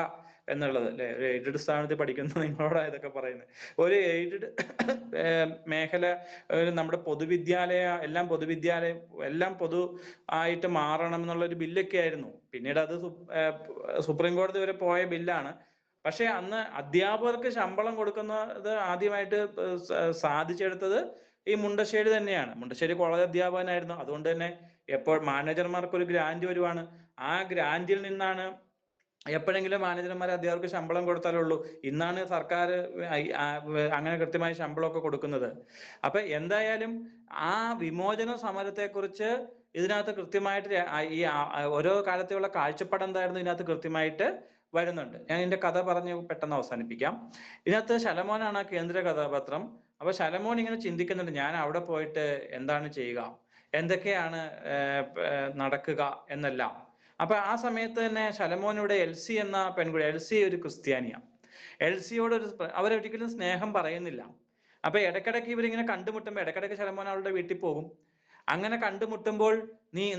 B: എന്നുള്ളത് അല്ലെ. ഒരു എയ്ഡഡ് സ്ഥാനത്ത് പഠിക്കുന്ന നിങ്ങളോടാ ഇതൊക്കെ പറയുന്നത്. ഒരു എയ്ഡഡ് മേഖല, നമ്മുടെ എല്ലാം പൊതു ആയിട്ട് മാറണം എന്നുള്ള ഒരു ബില്ലൊക്കെ ആയിരുന്നു. പിന്നീട് അത് സുപ്രീം കോടതി വരെ പോയ ബില്ലാണ്. പക്ഷെ അന്ന് അധ്യാപകർക്ക് ശമ്പളം കൊടുക്കുന്നത് ആദ്യമായിട്ട് സാധിച്ചെടുത്തത് ഈ മുണ്ടശ്ശേരി തന്നെയാണ്. മുണ്ടശ്ശേരി കോളേജ് അധ്യാപകനായിരുന്നു. അതുകൊണ്ട് തന്നെ എപ്പോൾ മാനേജർമാർക്ക് ഒരു ഗ്രാന്റ് വരുവാണ്, ആ ഗ്രാന്റിൽ നിന്നാണ് എപ്പോഴെങ്കിലും മാനേജർമാർ അധ്യാപകർക്ക് ശമ്പളം കൊടുത്താലുള്ളൂ. ഇന്നാണ് സർക്കാർ അങ്ങനെ കൃത്യമായി ശമ്പളമൊക്കെ കൊടുക്കുന്നത്. അപ്പൊ എന്തായാലും ആ വിമോചന സമരത്തെക്കുറിച്ച് ഇതിനകത്ത് കൃത്യമായിട്ട് ഈ ഓരോ കാലത്തെയുള്ള കാഴ്ചപ്പാട് എന്തായിരുന്നു ഇതിനകത്ത് കൃത്യമായിട്ട് വരുന്നുണ്ട്. ഞാൻ ഇതിന്റെ കഥ പറഞ്ഞ് പെട്ടെന്ന് അവസാനിപ്പിക്കാം. ഇതിനകത്ത് ശലോമോനാണ് ആ കേന്ദ്ര കഥാപാത്രം. അപ്പൊ ശലോമോൻ ഇങ്ങനെ ചിന്തിക്കുന്നുണ്ട്, ഞാൻ അവിടെ പോയിട്ട് എന്താണ് ചെയ്യുക, എന്തൊക്കെയാണ് നടക്കുക എന്നെല്ലാം. അപ്പൊ ആ സമയത്ത് തന്നെ ശലോമോനിവിടെ എൽസി എന്ന പെൺകുട്ടി, എൽസി ഒരു ക്രിസ്ത്യാനിയാണ്. എൽസിയോട് അവരൊരിക്കലും സ്നേഹം പറയുന്നില്ല. അപ്പൊ ഇടയ്ക്കിടയ്ക്ക് ഇവരിങ്ങനെ കണ്ടുമുട്ടുമ്പോൾ ഇടയ്ക്കിടയ്ക്ക് ശലോമോൻ അവളുടെ വീട്ടിൽ പോകും. അങ്ങനെ കണ്ടുമുട്ടുമ്പോൾ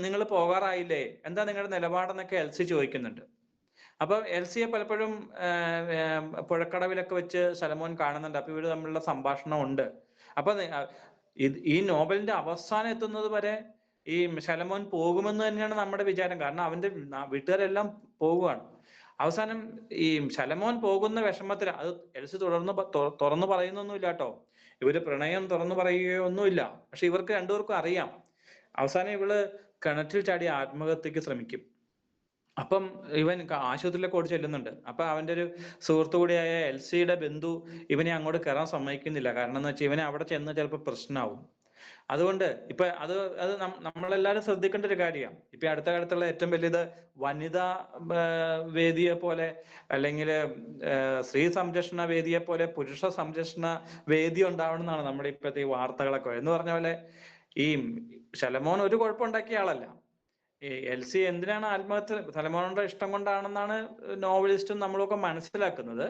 B: നിങ്ങൾ പോകാറായില്ലേ, എന്താ നിങ്ങളുടെ നിലപാടെന്നൊക്കെ എൽസി ചോദിക്കുന്നുണ്ട്. അപ്പൊ എൽസിയെ പലപ്പോഴും പുഴക്കടവിലൊക്കെ വെച്ച് ശലോമോൻ കാണുന്നുണ്ട്. അപ്പൊ ഇവര് തമ്മിലുള്ള സംഭാഷണം ഉണ്ട്. അപ്പൊ ഈ നോവലിന്റെ അവസാനം എത്തുന്നത് വരെ ഈ ശലോമോൻ പോകുമെന്ന് തന്നെയാണ് നമ്മുടെ വിചാരം. കാരണം അവന്റെ വീട്ടുകാരെല്ലാം പോവുകയാണ്. അവസാനം ഈ ശലോമോൻ പോകുന്ന വിഷമത്തിൽ അത് എൽസി തുറന്നു പറയുന്നൊന്നുമില്ല കേട്ടോ. ഇവര് പ്രണയം തുറന്നു പറയുകയോ ഒന്നുമില്ല. പക്ഷെ ഇവർക്ക് രണ്ടുപേർക്കും അറിയാം. അവസാനം ഇവള് കിണറ്റിൽ ചാടി ആത്മഹത്യക്ക് ശ്രമിക്കും. അപ്പം ഇവൻ ആശുപത്രിയിലേക്ക് ഓടി ചെല്ലുന്നുണ്ട്. അപ്പൊ അവന്റെ ഒരു സുഹൃത്തു കൂടിയായ എൽസിയുടെ ബന്ധു ഇവനെ അങ്ങോട്ട് കയറാൻ സമ്മതിക്കുന്നില്ല. കാരണം എന്ന് വെച്ചാൽ ഇവനെ അവിടെ ചെന്ന് ചിലപ്പോൾ പ്രശ്നമാവും. അതുകൊണ്ട് ഇപ്പൊ അത് നമ്മളെല്ലാരും ശ്രദ്ധിക്കേണ്ട ഒരു കാര്യമാണ്. ഇപ്പൊ അടുത്ത കാലത്തുള്ള ഏറ്റവും വലിയത് വനിതാ വേദിയെ പോലെ, അല്ലെങ്കിൽ സ്ത്രീ സംരക്ഷണ വേദിയെ പോലെ പുരുഷ സംരക്ഷണ വേദി ഉണ്ടാവണം എന്നാണ് നമ്മുടെ ഇപ്പോഴത്തെ ഈ വാർത്തകളൊക്കെ. എന്ന് പറഞ്ഞ പോലെ ഈ ശലോമോൻ ഒരു കുഴപ്പമുണ്ടാക്കിയ ആളല്ല. ഈ എൽസി എന്തിനാണ് ആത്മഹത്യ, ശലോമോനുടെ ഇഷ്ടം കൊണ്ടാണെന്നാണ് നോവലിസ്റ്റും നമ്മളൊക്കെ മനസ്സിലാക്കുന്നത്.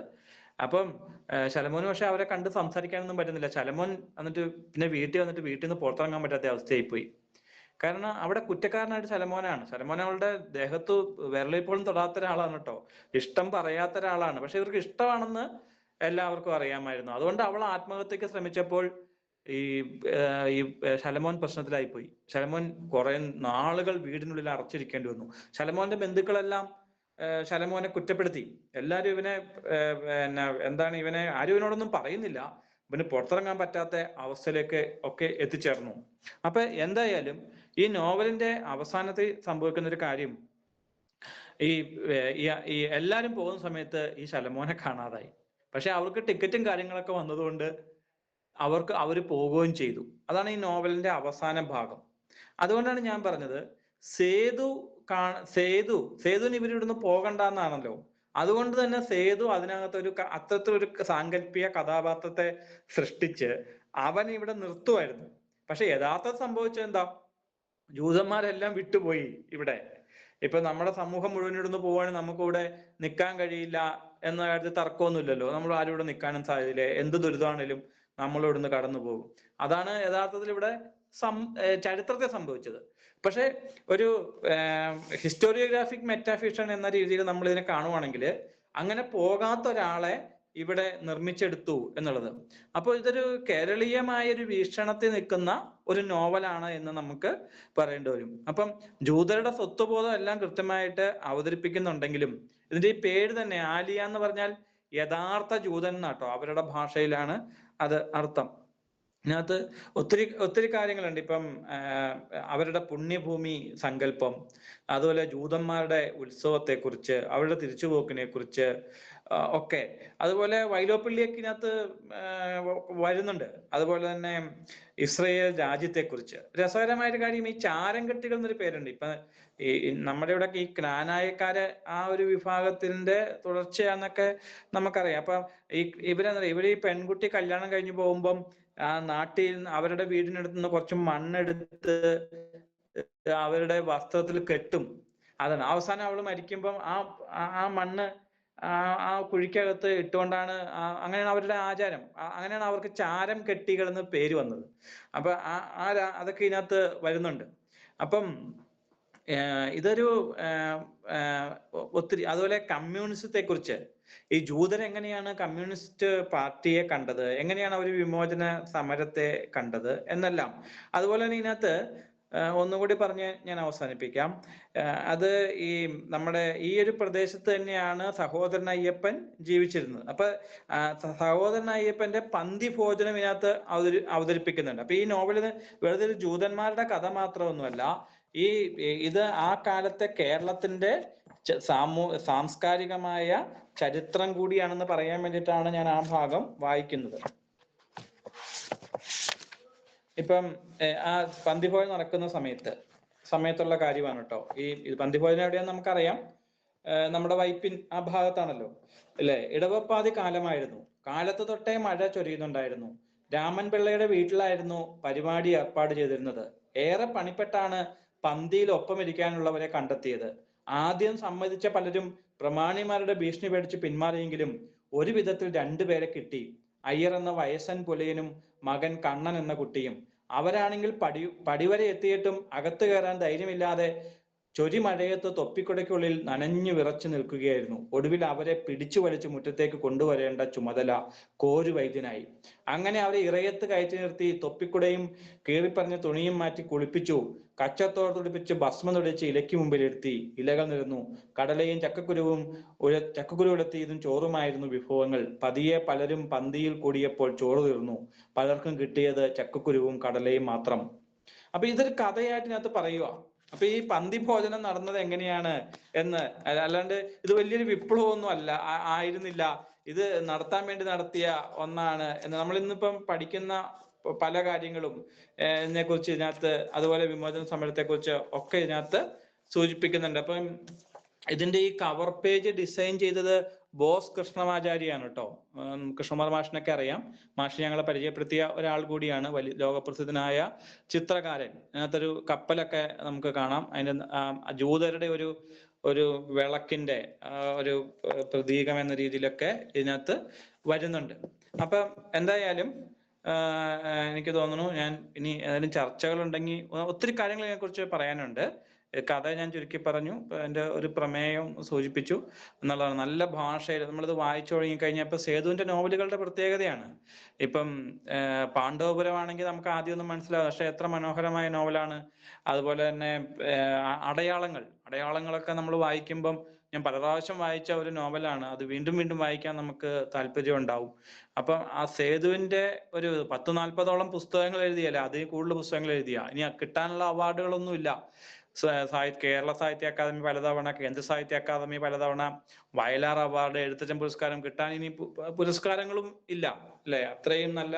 B: അപ്പം ശലോമോന് പക്ഷെ അവരെ കണ്ട് സംസാരിക്കാനൊന്നും പറ്റുന്നില്ല. ശലോമോൻ എന്നിട്ട് പിന്നെ വീട്ടിൽ നിന്ന് പുറത്തിറങ്ങാൻ പറ്റാത്ത അവസ്ഥയായി പോയി. കാരണം അവിടെ കുറ്റക്കാരനായിട്ട് ശലോമോനാണ്. ശലോമോൻ അവളുടെ ദേഹത്ത് വിരലിപ്പോഴും തൊടാത്ത ഒരാളാണ് കേട്ടോ. ഇഷ്ടം പറയാത്ത ഒരാളാണ്. പക്ഷെ ഇവർക്ക് ഇഷ്ടമാണെന്ന് എല്ലാവർക്കും അറിയാമായിരുന്നു. അതുകൊണ്ട് അവൾ ആത്മഹത്യക്ക് ശ്രമിച്ചപ്പോൾ ഈ ശലോമോൻ പ്രശ്നത്തിലായി പോയി. ശലോമോൻ കുറെ നാളുകൾ വീടിനുള്ളിൽ അടച്ചിരിക്കേണ്ടി വന്നു. ശലോമോന്റെ ബന്ധുക്കളെല്ലാം ശലമോനെ കുറ്റപ്പെടുത്തി. എല്ലാരും ഇവനെ പിന്നെ എന്താണ് ഇവനെ ആരും ഇവനോടൊന്നും പറയുന്നില്ല. ഇവന് പുറത്തിറങ്ങാൻ പറ്റാത്ത അവസ്ഥയിലേക്ക് ഒക്കെ എത്തിച്ചേർന്നു. അപ്പൊ എന്തായാലും ഈ നോവലിന്റെ അവസാനത്തിൽ സംഭവിക്കുന്ന ഒരു കാര്യം, ഈ ഈ എല്ലാരും പോകുന്ന സമയത്ത് ഈ ശലമോനെ കാണാതായി. പക്ഷെ അവർക്ക് ടിക്കറ്റും കാര്യങ്ങളൊക്കെ വന്നതുകൊണ്ട് അവര് പോവുകയും ചെയ്തു. അതാണ് ഈ നോവലിന്റെ അവസാന ഭാഗം. അതുകൊണ്ടാണ് ഞാൻ പറഞ്ഞത്, സേതുവിന് ഇവരിവിടുന്ന് പോകണ്ടെന്നാണല്ലോ. അതുകൊണ്ട് തന്നെ സേതു അതിനകത്ത് അത്തരത്തിലൊരു സാങ്കല്പിക കഥാപാത്രത്തെ സൃഷ്ടിച്ച് അവൻ ഇവിടെ നിർത്തുമായിരുന്നു. പക്ഷെ യഥാർത്ഥം സംഭവിച്ചത് എന്താ? ജൂതന്മാരെല്ലാം വിട്ടുപോയി ഇവിടെ. ഇപ്പൊ നമ്മുടെ സമൂഹം മുഴുവൻ ഇവിടുന്ന് പോവുകയാണെങ്കിൽ നമുക്കിവിടെ നിൽക്കാൻ കഴിയില്ല എന്ന കാര്യത്തിൽ തർക്കമൊന്നുമില്ലല്ലോ. നമ്മൾ ആരും ഇവിടെ നിൽക്കാനും സാധ്യതയില്ല. എന്ത് ദുരിതമാണേലും നമ്മൾ ഇവിടുന്ന് കടന്നു പോകും. അതാണ് യഥാർത്ഥത്തിൽ ഇവിടെ ചരിത്രത്തെ സംഭവിച്ചത്. പക്ഷെ ഒരു ഹിസ്റ്റോറിയോഗ്രാഫിക് മെറ്റാഫിക്ഷൻ എന്ന രീതിയിൽ നമ്മൾ ഇതിനെ കാണുവാണെങ്കിൽ അങ്ങനെ പോകാത്ത ഒരാളെ ഇവിടെ നിർമ്മിച്ചെടുത്തു എന്നുള്ളത്. അപ്പോൾ ഇതൊരു കേരളീയമായ ഒരു വീക്ഷണത്തിൽ നിൽക്കുന്ന ഒരു നോവലാണ് എന്ന് നമുക്ക് പറയേണ്ടി വരും. അപ്പം ജൂതരുടെ സ്വത്വബോധം എല്ലാം കൃത്യമായിട്ട് അവതരിപ്പിക്കുന്നുണ്ടെങ്കിലും ഇതിന്റെ ഈ പേര് തന്നെ ആലിയ എന്ന് പറഞ്ഞാൽ യഥാർത്ഥ ജൂതൻ എന്നാട്ടോ അവരുടെ ഭാഷയിലാണ് അത് അർത്ഥം. ഇതിനകത്ത് ഒത്തിരി കാര്യങ്ങളുണ്ട്. ഇപ്പം അവരുടെ പുണ്യഭൂമി സങ്കല്പം, അതുപോലെ ജൂതന്മാരുടെ ഉത്സവത്തെ കുറിച്ച്, അവരുടെ തിരിച്ചുപോക്കിനെ കുറിച്ച് ഒക്കെ, അതുപോലെ വൈലോപ്പിള്ളിയൊക്കെ ഇതിനകത്ത് വരുന്നുണ്ട്. അതുപോലെ തന്നെ ഇസ്രയേൽ രാജ്യത്തെക്കുറിച്ച്. രസകരമായൊരു കാര്യം, ഈ ചാരംകെട്ടികൾ എന്നൊരു പേരുണ്ട്. ഇപ്പൊ ഈ നമ്മുടെ ഇവിടെ ഈ ക്നാനായക്കാര് ആ ഒരു വിഭാഗത്തിന്റെ തുടർച്ചയാന്നൊക്കെ നമുക്കറിയാം. അപ്പൊ ഇവര് ഈ പെൺകുട്ടി കല്യാണം കഴിഞ്ഞു പോകുമ്പം ആ നാട്ടിൽ അവരുടെ വീടിനടുത്ത് നിന്ന് കുറച്ച് മണ്ണെടുത്ത് അവരുടെ വസ്ത്രത്തിൽ കെട്ടും. അതാണ് അവസാനം അവള് മരിക്കുമ്പം ആ മണ്ണ് ആ കുഴിക്കകത്ത് ഇട്ടുകൊണ്ടാണ്, അങ്ങനെയാണ് അവരുടെ ആചാരം. അങ്ങനെയാണ് അവർക്ക് ചാരം കെട്ടികൾ എന്ന് പേര് വന്നത്. അപ്പൊ അതൊക്കെ ഇതിനകത്ത് വരുന്നുണ്ട്. അപ്പം ഇതൊരു ഒത്തിരി, അതുപോലെ കമ്മ്യൂണിസത്തെ കുറിച്ച്, ഈ ജൂതർ എങ്ങനെയാണ് കമ്മ്യൂണിസ്റ്റ് പാർട്ടിയെ കണ്ടത്, എങ്ങനെയാണ് അവർ വിമോചന സമരത്തെ കണ്ടത് എന്നെല്ലാം. അതുപോലെ തന്നെ ഇതിനകത്ത് ഒന്നുകൂടി പറഞ്ഞ് ഞാൻ അവസാനിപ്പിക്കാം. അത് ഈ നമ്മുടെ ഈ ഒരു പ്രദേശത്ത് തന്നെയാണ് സഹോദരൻ അയ്യപ്പൻ ജീവിച്ചിരുന്നത്. അപ്പൊ സഹോദരൻ അയ്യപ്പന്റെ പന്തി ഭോജനം ഇതിനകത്ത് അവതരിപ്പിക്കുന്നുണ്ട്. അപ്പൊ ഈ നോവലിന് വെറുതെ ഒരു ജൂതന്മാരുടെ കഥ മാത്രമൊന്നുമല്ല, ഇത് ആ കാലത്തെ കേരളത്തിന്റെ സാംസ്കാരികമായ ചരിത്രം കൂടിയാണെന്ന് പറയാൻ വേണ്ടിയിട്ടാണ് ഞാൻ ആ ഭാഗം വായിക്കുന്നത്. ഇപ്പം ആ പന്തിഭോജനം നടക്കുന്ന സമയത്തുള്ള കാര്യമാണ് കേട്ടോ. ഈ പന്തിഭോജനം എവിടെയാന്ന് നമുക്കറിയാം, നമ്മുടെ വൈപ്പിൻ ആ ഭാഗത്താണല്ലോ അല്ലെ. ഇടവപ്പാതി കാലമായിരുന്നു. കാലത്ത് തൊട്ടേ മഴ ചൊരിയുന്നുണ്ടായിരുന്നു. രാമൻ പിള്ളയുടെ വീട്ടിലായിരുന്നു പരിപാടി ഏർപ്പാട് ചെയ്തിരുന്നത്. ഏറെ പണിപ്പെട്ടാണ് പന്തിയിൽ ഒപ്പമിരിക്കാനുള്ളവരെ കണ്ടെത്തിയത്. ആദ്യം സമ്മതിച്ച പലരും പ്രമാണിമാരുടെ ഭീഷണി പേടിച്ച് പിന്മാറിയെങ്കിലും ഒരു വിധത്തിൽ 2 പേരെ കിട്ടി. അയ്യർ എന്ന വയസ്സൻ പുലയനും മകൻ കണ്ണൻ എന്ന കുട്ടിയും. അവരാണെങ്കിൽ പടിവരെ എത്തിയിട്ടും അകത്ത് കയറാൻ ധൈര്യമില്ലാതെ ചൊരിമഴയത്ത് തൊപ്പിക്കുടയ്ക്കുള്ളിൽ നനഞ്ഞു വിറച്ചു നിൽക്കുകയായിരുന്നു. ഒടുവിൽ അവരെ പിടിച്ചു വലിച്ച് മുറ്റത്തേക്ക് കൊണ്ടുവരേണ്ട ചുമതല കോരുവൈദ്യനായി. അങ്ങനെ അവരെ ഇറയത്ത് കയറ്റി നിർത്തി തൊപ്പിക്കുടയും കീറിപ്പറഞ്ഞ തുണിയും മാറ്റി കുളിപ്പിച്ചു. കച്ചത്തോട് തുടിപ്പിച്ച് ഭസ്മം തുടിച്ച് ഇലയ്ക്ക് മുമ്പിലിരുത്തി. ഇലകൾ നിരന്നു. കടലയും ചക്കക്കുരുവിലെത്തിയതും ചോറുമായിരുന്നു വിഭവങ്ങൾ. പതിയെ പലരും പന്തിയിൽ കൂടിയപ്പോൾ ചോറ് തീർന്നു. പലർക്കും കിട്ടിയത് ചക്കക്കുരുവും കടലയും മാത്രം. അപ്പൊ ഇതൊരു കഥയായിട്ട് ഇതിനകത്ത് പറയുക. അപ്പൊ ഈ പന്തി ഭോജനം നടന്നത് എങ്ങനെയാണ് എന്ന്, അല്ലാണ്ട് ഇത് വലിയൊരു വിപ്ലവമൊന്നും ആയിരുന്നില്ല, ഇത് നടത്താൻ വേണ്ടി നടത്തിയ ഒന്നാണ് എന്ന് നമ്മൾ ഇന്നിപ്പം പഠിക്കുന്ന പല കാര്യങ്ങളും ഇതിനെക്കുറിച്ച് ഇതിനകത്ത്, അതുപോലെ വിമോചന സമരത്തെ കുറിച്ച് ഒക്കെ ഇതിനകത്ത് സൂചിപ്പിക്കുന്നുണ്ട്. അപ്പം ഇതിന്റെ ഈ കവർ പേജ് ഡിസൈൻ ചെയ്തത് ബോസ് കൃഷ്ണമാചാരിയാണ് കേട്ടോ. കൃഷ്ണകുമാർ മാഷിനൊക്കെ അറിയാം. മാഷ് ഞങ്ങളെ പരിചയപ്പെടുത്തിയ ഒരാൾ കൂടിയാണ്. വലിയ ലോകപ്രസിദ്ധനായ ചിത്രകാരൻ. അതിനകത്തൊരു കപ്പലൊക്കെ നമുക്ക് കാണാം. അതിന്റെ ജൂതരുടെ ഒരു വിളക്കിന്റെ ഒരു പ്രതീകം എന്ന രീതിയിലൊക്കെ ഇതിനകത്ത് വരുന്നുണ്ട്. അപ്പൊ എന്തായാലും എനിക്ക് തോന്നുന്നു ഞാൻ ഇനി ഏതായാലും ചർച്ചകളുണ്ടെങ്കിൽ ഒത്തിരി കാര്യങ്ങൾ ഇതിനെ കുറിച്ച് പറയാനുണ്ട്. കഥ ഞാൻ ചുരുക്കി പറഞ്ഞു, എൻ്റെ ഒരു പ്രമേയം സൂചിപ്പിച്ചു എന്നുള്ളതാണ്. നല്ല ഭാഷയിൽ നമ്മളിത് വായിച്ചു തുടങ്ങി കഴിഞ്ഞപ്പോൾ സേതുവിന്റെ നോവലുകളുടെ പ്രത്യേകതയാണ്. ഇപ്പം പാണ്ഡവപുരമാണെങ്കിൽ നമുക്ക് ആദ്യമൊന്നും മനസ്സിലാവും, പക്ഷെ എത്ര മനോഹരമായ നോവലാണ്. അതുപോലെ തന്നെ അടയാളങ്ങളൊക്കെ നമ്മൾ വായിക്കുമ്പം ഞാൻ പല പ്രാവശ്യം വായിച്ച ഒരു നോവലാണ്. അത് വീണ്ടും വീണ്ടും വായിക്കാൻ നമുക്ക് താല്പര്യം ഉണ്ടാവും. അപ്പം ആ സേതുവിന്റെ ഒരു 10-40ഓളം പുസ്തകങ്ങൾ എഴുതിയല്ലേ, അതിൽ കൂടുതൽ പുസ്തകങ്ങൾ എഴുതിയ, ഇനി കിട്ടാനുള്ള അവാർഡുകളൊന്നും ഇല്ല. കേരള സാഹിത്യ അക്കാദമി പലതവണ, കേന്ദ്ര സാഹിത്യ അക്കാദമി പലതവണ, വയലാർ അവാർഡ്, എഴുത്തച്ഛൻ പുരസ്കാരം കിട്ടാൻ ഇനി പുരസ്കാരങ്ങളും ഇല്ല അല്ലെ? അത്രയും നല്ല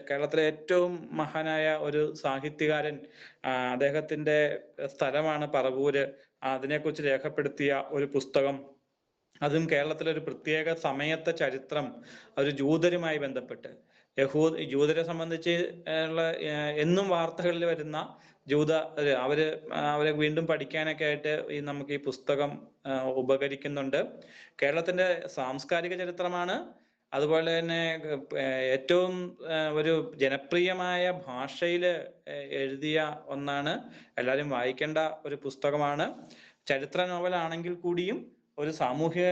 B: കേരളത്തിലെ ഏറ്റവും മഹാനായ ഒരു സാഹിത്യകാരൻ, അദ്ദേഹത്തിന്റെ സ്ഥലമാണ് പറവൂര്. അതിനെക്കുറിച്ച് രേഖപ്പെടുത്തിയ ഒരു പുസ്തകം, അതും കേരളത്തിലെ ഒരു പ്രത്യേക സമയത്തെ ചരിത്രം, ഒരു ജൂതരുമായി ബന്ധപ്പെട്ട്, ജൂതരെ സംബന്ധിച്ച് ഉള്ള എന്നും വാർത്തകളിൽ വരുന്ന അവരെ വീണ്ടും പഠിക്കാനൊക്കെ ആയിട്ട് നമുക്ക് ഈ പുസ്തകം ഉപകരിക്കുന്നുണ്ട്. കേരളത്തിന്റെ സാംസ്കാരിക ചരിത്രമാണ്. അതുപോലെ തന്നെ ഏറ്റവും ഒരു ജനപ്രിയമായ ഭാഷയിൽ എഴുതിയ ഒന്നാണ്. എല്ലാവരും വായിക്കേണ്ട ഒരു പുസ്തകമാണ്. ചരിത്ര നോവലാണെങ്കിൽ കൂടിയും ഒരു സാമൂഹിക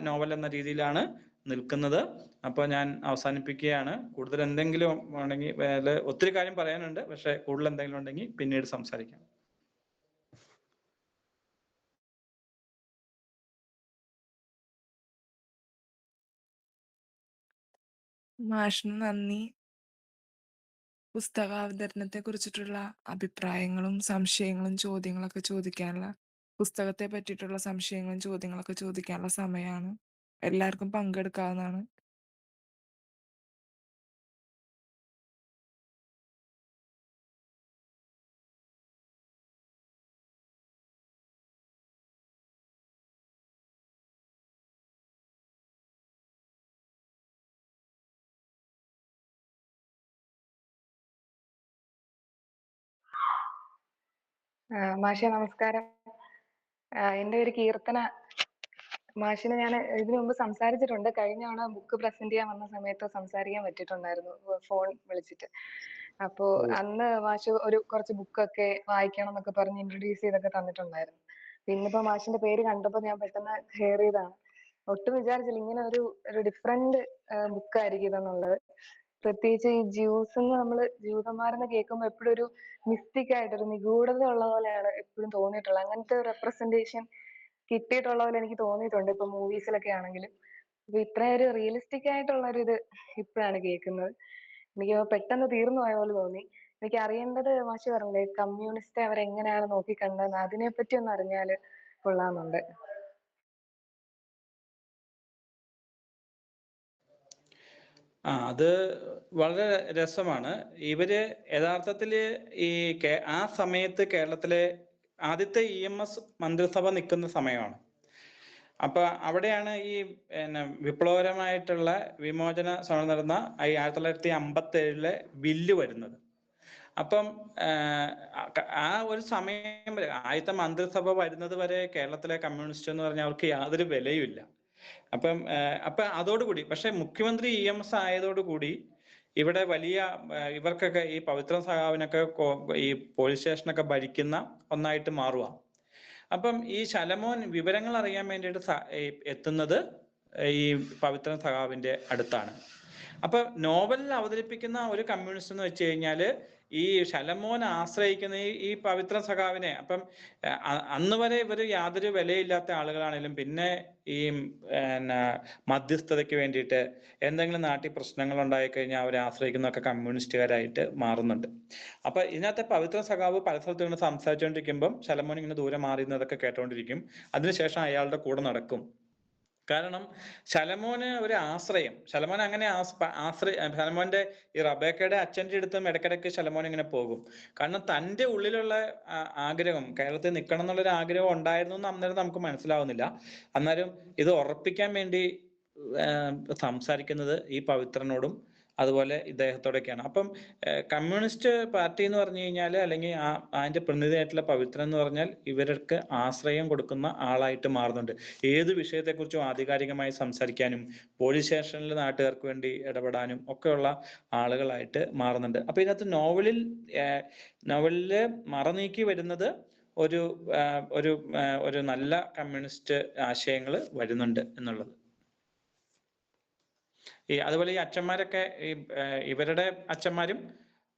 B: നോവൽ എന്ന രീതിയിലാണ് നിൽക്കുന്നത്. അപ്പൊ ഞാൻ അവസാനിപ്പിക്കുകയാണ്. കൂടുതൽ എന്തെങ്കിലും ഉണ്ടെങ്കിൽ, ഒത്തിരി കാര്യം പറയാനുണ്ട്, പക്ഷെ കൂടുതൽ എന്തെങ്കിലും ഉണ്ടെങ്കിൽ പിന്നീട് സംസാരിക്കാം.
C: മാഷിന് നന്ദി. പുസ്തകാവതരണത്തെ കുറിച്ചിട്ടുള്ള അഭിപ്രായങ്ങളും സംശയങ്ങളും ചോദ്യങ്ങളൊക്കെ ചോദിക്കാനുള്ള, പുസ്തകത്തെ പറ്റിയിട്ടുള്ള സംശയങ്ങളും ചോദ്യങ്ങളൊക്കെ ചോദിക്കാനുള്ള സമയമാണ്. എല്ലാവർക്കും പങ്കെടുക്കാവുന്നതാണ്.
E: മാഷെ നമസ്കാരം. എൻ്റെ ഒരു കീർത്തന. മാഷിനെ ഞാൻ ഇതിനു മുമ്പ് സംസാരിച്ചിട്ടുണ്ട്. കഴിഞ്ഞ തവണ ബുക്ക് പ്രസന്റ് ചെയ്യാൻ വന്ന സമയത്ത് സംസാരിക്കാൻ പറ്റിയിട്ടുണ്ടായിരുന്നു, ഫോൺ വിളിച്ചിട്ട്. അപ്പോ അന്ന് മാഷ് കുറച്ച് ബുക്കൊക്കെ വായിക്കണം എന്നൊക്കെ പറഞ്ഞ് ഇൻട്രൊഡ്യൂസ് ചെയ്തൊക്കെ തന്നിട്ടുണ്ടായിരുന്നു. പിന്നിപ്പോ മാഷിന്റെ പേര് കണ്ടപ്പോ ഞാൻ പെട്ടെന്ന് ഷെയർ ചെയ്തതാണ്. ഒട്ടും വിചാരിച്ചില്ല ഇങ്ങനെ ഒരു ഡിഫറെന്റ് ബുക്കായിരിക്കും ഇതെന്നുള്ളത്. പ്രത്യേകിച്ച് ഈ നമ്മള് ജൂതന്മാരെന്ന് കേൾക്കുമ്പോൾ എപ്പോഴും ഒരു മിസ്റ്റിക് ആയിട്ട്, ഒരു നിഗൂഢത ഉള്ള പോലെയാണ് എപ്പോഴും തോന്നിയിട്ടുള്ളത്. അങ്ങനത്തെ ഒരു റെപ്രസെന്റേഷൻ കിട്ടിയിട്ടുള്ള പോലെ എനിക്ക് തോന്നിയിട്ടുണ്ട് ഇപ്പൊ മൂവീസിലൊക്കെ ആണെങ്കിലും. അപ്പൊ ഇത്രയും ഒരു റിയലിസ്റ്റിക് ആയിട്ടുള്ള ഒരു ഇത് ഇപ്പോഴാണ് കേൾക്കുന്നത്. എനിക്ക് പെട്ടെന്ന് തീർന്നു പോയ പോലെ തോന്നി. എനിക്ക് അറിയേണ്ടത്, മാഷി പറഞ്ഞില്ലേ കമ്മ്യൂണിസ്റ്റ് അവരെങ്ങനെയാണ് നോക്കിക്കണ്ടതെന്ന്, അതിനെപ്പറ്റി ഒന്ന് അറിഞ്ഞാല് കൊള്ളാമെന്നുണ്ട്.
B: അത് വളരെ രസമാണ്. ഇവര് യഥാർത്ഥത്തില് ആ സമയത്ത് കേരളത്തിലെ ആദ്യത്തെ EMS മന്ത്രിസഭ നിൽക്കുന്ന സമയമാണ്. അപ്പൊ അവിടെയാണ് ഈ വിപ്ലവകരമായിട്ടുള്ള വിമോചന സമരം നടന്ന 1957 ബില്ല് വരുന്നത്. അപ്പം ആ ഒരു സമയം വരെ, ആദ്യത്തെ മന്ത്രിസഭ വരുന്നത് വരെ കേരളത്തിലെ കമ്മ്യൂണിസ്റ്റ് എന്ന് പറഞ്ഞാൽ അവർക്ക് യാതൊരു വിലയുമില്ല. അപ്പൊ അതോടുകൂടി, പക്ഷെ മുഖ്യമന്ത്രി EMS ആയതോടുകൂടി ഇവിടെ വലിയ ഇവർക്കൊക്കെ, ഈ പവിത്രൻ സഖാവിനൊക്കെ ഈ പോലീസ് സ്റ്റേഷനൊക്കെ ഭരിക്കുന്ന ഒന്നായിട്ട് മാറുക. അപ്പം ഈ ശലമോൻ വിവരങ്ങൾ അറിയാൻ വേണ്ടിയിട്ട് എത്തുന്നത് ഈ പവിത്രൻ സഖാവിന്റെ അടുത്താണ്. അപ്പൊ നോവലിൽ അവതരിപ്പിക്കുന്ന ഒരു കമ്മ്യൂണിസ്റ്റ് എന്ന് വെച്ച് കഴിഞ്ഞാല് ഈ ശലമോൻ ആശ്രയിക്കുന്ന ഈ പവിത്രൻ സഖാവിനെ. അപ്പം അന്ന് വരെ ഇവര് യാതൊരു വിലയില്ലാത്ത ആളുകളാണെങ്കിലും പിന്നെ ഈ മധ്യസ്ഥതയ്ക്ക് വേണ്ടിയിട്ട് എന്തെങ്കിലും നാട്ടിൽ പ്രശ്നങ്ങൾ ഉണ്ടായിക്കഴിഞ്ഞാൽ അവരെ ആശ്രയിക്കുന്നതൊക്കെ കമ്മ്യൂണിസ്റ്റുകാരായിട്ട് മാറുന്നുണ്ട്. അപ്പൊ ഇതിനകത്തെ പവിത്രൻ സഖാവ് പല സ്ഥലത്തും ഇങ്ങനെ സംസാരിച്ചുകൊണ്ടിരിക്കുമ്പം ശലമോൻ ഇങ്ങനെ ദൂരെ മാറിയുന്നതൊക്കെ കേട്ടോണ്ടിരിക്കും. അതിനുശേഷം അയാളുടെ കൂടെ നടക്കും. കാരണം ശലമോന് ഒരു ആശ്രയം, ശലമോൻ അങ്ങനെ ശലമോന്റെ ഈ റബേക്കയുടെ അച്ഛൻ്റെ അടുത്തും ഇടയ്ക്കിടയ്ക്ക് ശലമോൻ ഇങ്ങനെ പോകും. കാരണം തൻ്റെ ഉള്ളിലുള്ള ആഗ്രഹം, കേരളത്തിൽ നിൽക്കണം എന്നുള്ളൊരു ആഗ്രഹം ഉണ്ടായിരുന്നു എന്ന് അന്നേരം നമുക്ക് മനസ്സിലാവുന്നില്ല. അന്നേരം ഇത് ഉറപ്പിക്കാൻ വേണ്ടി സംസാരിക്കുന്നത് ഈ പവിത്രനോടും അതുപോലെ ഇദ്ദേഹത്തോടൊക്കെയാണ്. അപ്പം കമ്മ്യൂണിസ്റ്റ് പാർട്ടി എന്ന് പറഞ്ഞു കഴിഞ്ഞാൽ, അല്ലെങ്കിൽ അതിന്റെ പ്രതിനിധിയായിട്ടുള്ള പവിത്രൻ എന്ന് പറഞ്ഞാൽ ഇവർക്ക് ആശ്രയം കൊടുക്കുന്ന ആളായിട്ട് മാറുന്നുണ്ട്. ഏത് വിഷയത്തെക്കുറിച്ചും ആധികാരികമായി സംസാരിക്കാനും പോലീസ് സ്റ്റേഷനിൽ നാട്ടുകാർക്ക് വേണ്ടി ഇടപെടാനും ഒക്കെയുള്ള ആളുകളായിട്ട് മാറുന്നുണ്ട്. അപ്പൊ ഇതിനകത്ത് നോവലില് മറനീക്കി വരുന്നത് ഒരു നല്ല കമ്മ്യൂണിസ്റ്റ് ആശയങ്ങൾ വരുന്നുണ്ട് എന്നുള്ളത്. അതുപോലെ ഈ അച്ഛന്മാരൊക്കെ, ഇവരുടെ അച്ഛന്മാരും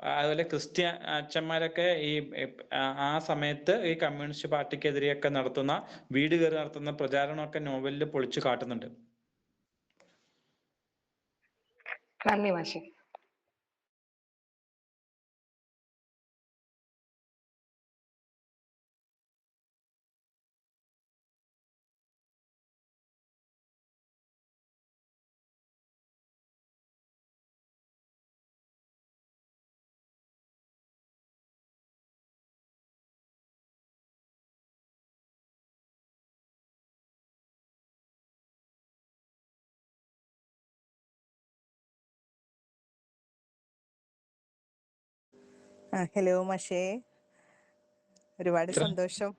B: അതുപോലെ ക്രിസ്ത്യൻ അച്ഛന്മാരൊക്കെ ആ സമയത്ത് ഈ കമ്മ്യൂണിസ്റ്റ് പാർട്ടിക്കെതിരെയൊക്കെ നടത്തുന്ന വീട് കയറി നടത്തുന്ന പ്രചാരണമൊക്കെ നോവലിൽ പൊളിച്ചു കാട്ടുന്നുണ്ട്.
E: നന്ദി മാഷെ.
F: ഹലോ മാഷേ, ഒരുപാട്
B: ഇത്ര
F: സന്തോഷം.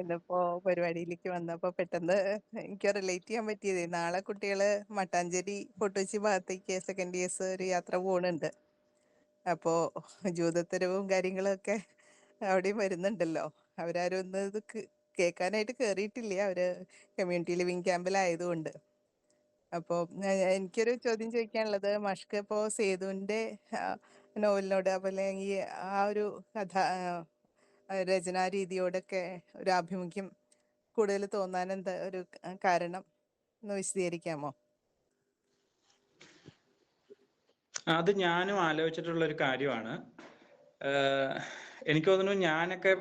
F: ഇന്നിപ്പോ പരിപാടിയിലേക്ക് വന്നപ്പോ പെട്ടെന്ന് എനിക്ക് റിലേറ്റ് ചെയ്യാൻ പറ്റിയതേ, നാളെ കുട്ടികള് മട്ടാഞ്ചേരി ഫോർട്ട് കൊച്ചി ഭാഗത്തേക്ക് സെക്കൻഡ് ഇയേഴ്സ് ഒരു യാത്ര പോണുണ്ട്. അപ്പോ ജൂതത്തരവും കാര്യങ്ങളൊക്കെ അവിടെയും വരുന്നുണ്ടല്ലോ. അവരാരും ഒന്ന് ഇത് കേൾക്കാനായിട്ട് കേറിയിട്ടില്ല, അവര് കമ്മ്യൂണിറ്റി ലിവിങ് ക്യാമ്പിലായതുകൊണ്ട്. അപ്പോൾ എനിക്കൊരു ചോദ്യം ചോദിക്കാനുള്ളത്, മാഷ്ക്ക് ഇപ്പോൾ സേതുവിൻ്റെ നോവലിനോട് അതുപോലെ ഈ ആ ഒരു കഥ രചനാ രീതിയോടൊക്കെ ഒരു ആഭിമുഖ്യം കൂടുതൽ തോന്നാൻ എന്താ ഒരു കാരണം ഒന്ന് വിശദീകരിക്കാമോ?
B: അത് ഞാനും ആലോചിച്ചിട്ടുള്ള ഒരു കാര്യമാണ്. എനിക്ക് തോന്നുന്നു ഞാനൊക്കെ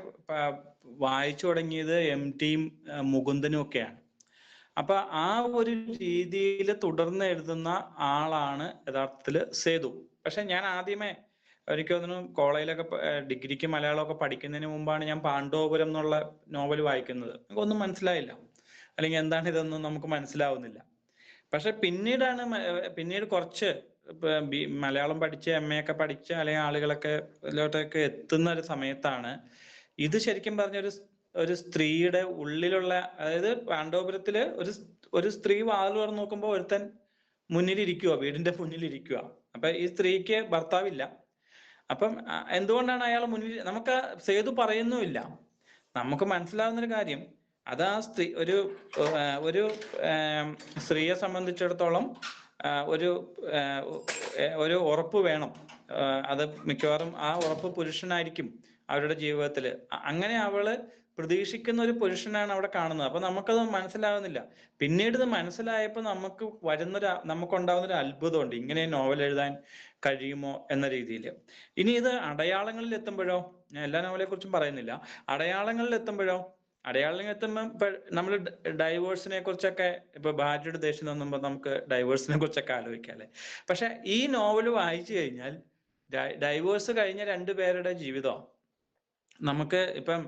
B: വായിച്ചു തുടങ്ങിയത് MTയും മുകുന്ദനും ഒക്കെയാണ്. അപ്പൊ ആ ഒരു രീതിയിൽ തുടർന്ന് എഴുതുന്ന ആളാണ് യഥാർത്ഥത്തില് സേതു. പക്ഷെ ഞാൻ ആദ്യമേ എനിക്ക് തോന്നുന്നു കോളേജിലൊക്കെ ഡിഗ്രിക്ക് മലയാളമൊക്കെ പഠിക്കുന്നതിന് മുമ്പാണ് ഞാൻ പാണ്ഡവപുരം എന്നുള്ള നോവൽ വായിക്കുന്നത്. നമുക്കൊന്നും മനസ്സിലായില്ല, അല്ലെങ്കിൽ എന്താണ് ഇതൊന്നും നമുക്ക് മനസ്സിലാവുന്നില്ല. പക്ഷെ പിന്നീട് കുറച്ച് മലയാളം പഠിച്ച് MA ഒക്കെ പഠിച്ച് അല്ലെങ്കിൽ ആളുകളൊക്കെ ഇതിലോട്ടൊക്കെ എത്തുന്ന ഒരു സമയത്താണ് ഇത് ശരിക്കും പറഞ്ഞ ഒരു സ്ത്രീയുടെ ഉള്ളിലുള്ള, അതായത് പാണ്ഡവപുരത്തില് ഒരു സ്ത്രീ വാതിൽ തുറന്ന് നോക്കുമ്പോൾ ഒരുത്തൻ മുന്നിലിരിക്കുക, വീടിന്റെ മുന്നിലിരിക്കുക. അപ്പൊ ഈ സ്ത്രീക്ക് ഭർത്താവില്ല. അപ്പം എന്തുകൊണ്ടാണ് അയാൾ മുന്നിൽ, നമുക്ക് സേതു പറയുന്നുമില്ല. നമുക്ക് മനസ്സിലാവുന്നൊരു കാര്യം, അത് ആ സ്ത്രീ ഒരു സ്ത്രീയെ സംബന്ധിച്ചിടത്തോളം ഒരു ഉറപ്പ് വേണം. അത് മിക്കവാറും ആ ഉറപ്പ് പുരുഷനായിരിക്കും അവരുടെ ജീവിതത്തില്. അങ്ങനെ അവള് പ്രതീക്ഷിക്കുന്ന ഒരു പുരുഷനാണ് അവിടെ കാണുന്നത്. അപ്പൊ നമുക്കത് മനസ്സിലാവുന്നില്ല. പിന്നീട് ഇത് മനസ്സിലായപ്പോൾ നമുക്കുണ്ടാവുന്ന ഒരു അത്ഭുതമുണ്ട്, ഇങ്ങനെ നോവൽ എഴുതാൻ കഴിയുമോ എന്ന രീതിയിൽ. ഇനി ഇത് അടയാളങ്ങളിൽ എത്തുമ്പോഴോ, ഞാൻ എല്ലാ നോവലെ കുറിച്ചും പറയുന്നില്ല, അടയാളങ്ങളിൽ എത്തുമ്പോഴോ, അടയാളങ്ങൾ എത്തുമ്പോൾ നമ്മൾ ഡൈവേഴ്സിനെ കുറിച്ചൊക്കെ, ഇപ്പൊ ഭാര്യയുടെ ദേഷ്യം തോന്നുമ്പോൾ നമുക്ക് ഡൈവേഴ്സിനെ കുറിച്ചൊക്കെ ആലോചിക്കാം അല്ലെ. പക്ഷെ ഈ നോവൽ വായിച്ചു കഴിഞ്ഞാൽ ഡൈവേഴ്സ് കഴിഞ്ഞ രണ്ടുപേരുടെ ജീവിതം നമുക്ക് ഇപ്പം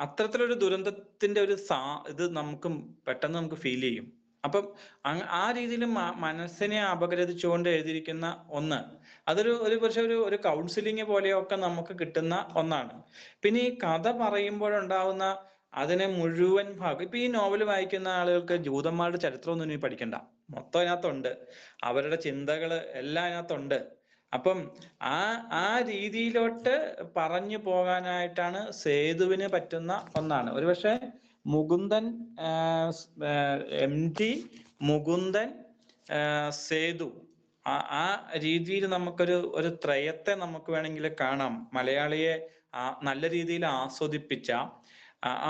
B: അത്തരത്തിലൊരു ദുരന്തത്തിന്റെ ഇത് പെട്ടെന്ന് നമുക്ക് ഫീൽ ചെയ്യും. അപ്പം ആ രീതിയിൽ മനസ്സിനെ അപഗ്രഥിച്ചുകൊണ്ട് എഴുതിയിരിക്കുന്ന ഒന്ന്, അതൊരു പക്ഷെ ഒരു കൗൺസിലിംഗ് പോലെയൊക്കെ നമുക്ക് കിട്ടുന്ന ഒന്നാണ്. പിന്നെ ഈ കഥ പറയുമ്പോഴുണ്ടാവുന്ന അതിനെ മുഴുവൻ ഭാഗം, ഇപ്പൊ ഈ നോവൽ വായിക്കുന്ന ആളുകൾക്ക് ജൂതന്മാരുടെ ചരിത്രമൊന്നും ഇനി പഠിക്കണ്ട, മൊത്തം അതിനകത്തുണ്ട്, അവരുടെ ചിന്തകള് എല്ലാം അതിനകത്തുണ്ട്. അപ്പം ആ രീതിയിലോട്ട് പറഞ്ഞു പോകാനായിട്ടാണ് സേതുവിന് പറ്റുന്ന ഒന്നാണ്. ഒരുപക്ഷെ മുകുന്ദൻ, MT, മുകുന്ദൻ, സേതു, ആ രീതിയിൽ നമുക്കൊരു ത്രയത്തെ നമുക്ക് വേണമെങ്കിൽ കാണാം. മലയാളിയെ നല്ല രീതിയിൽ ആസ്വദിപ്പിച്ച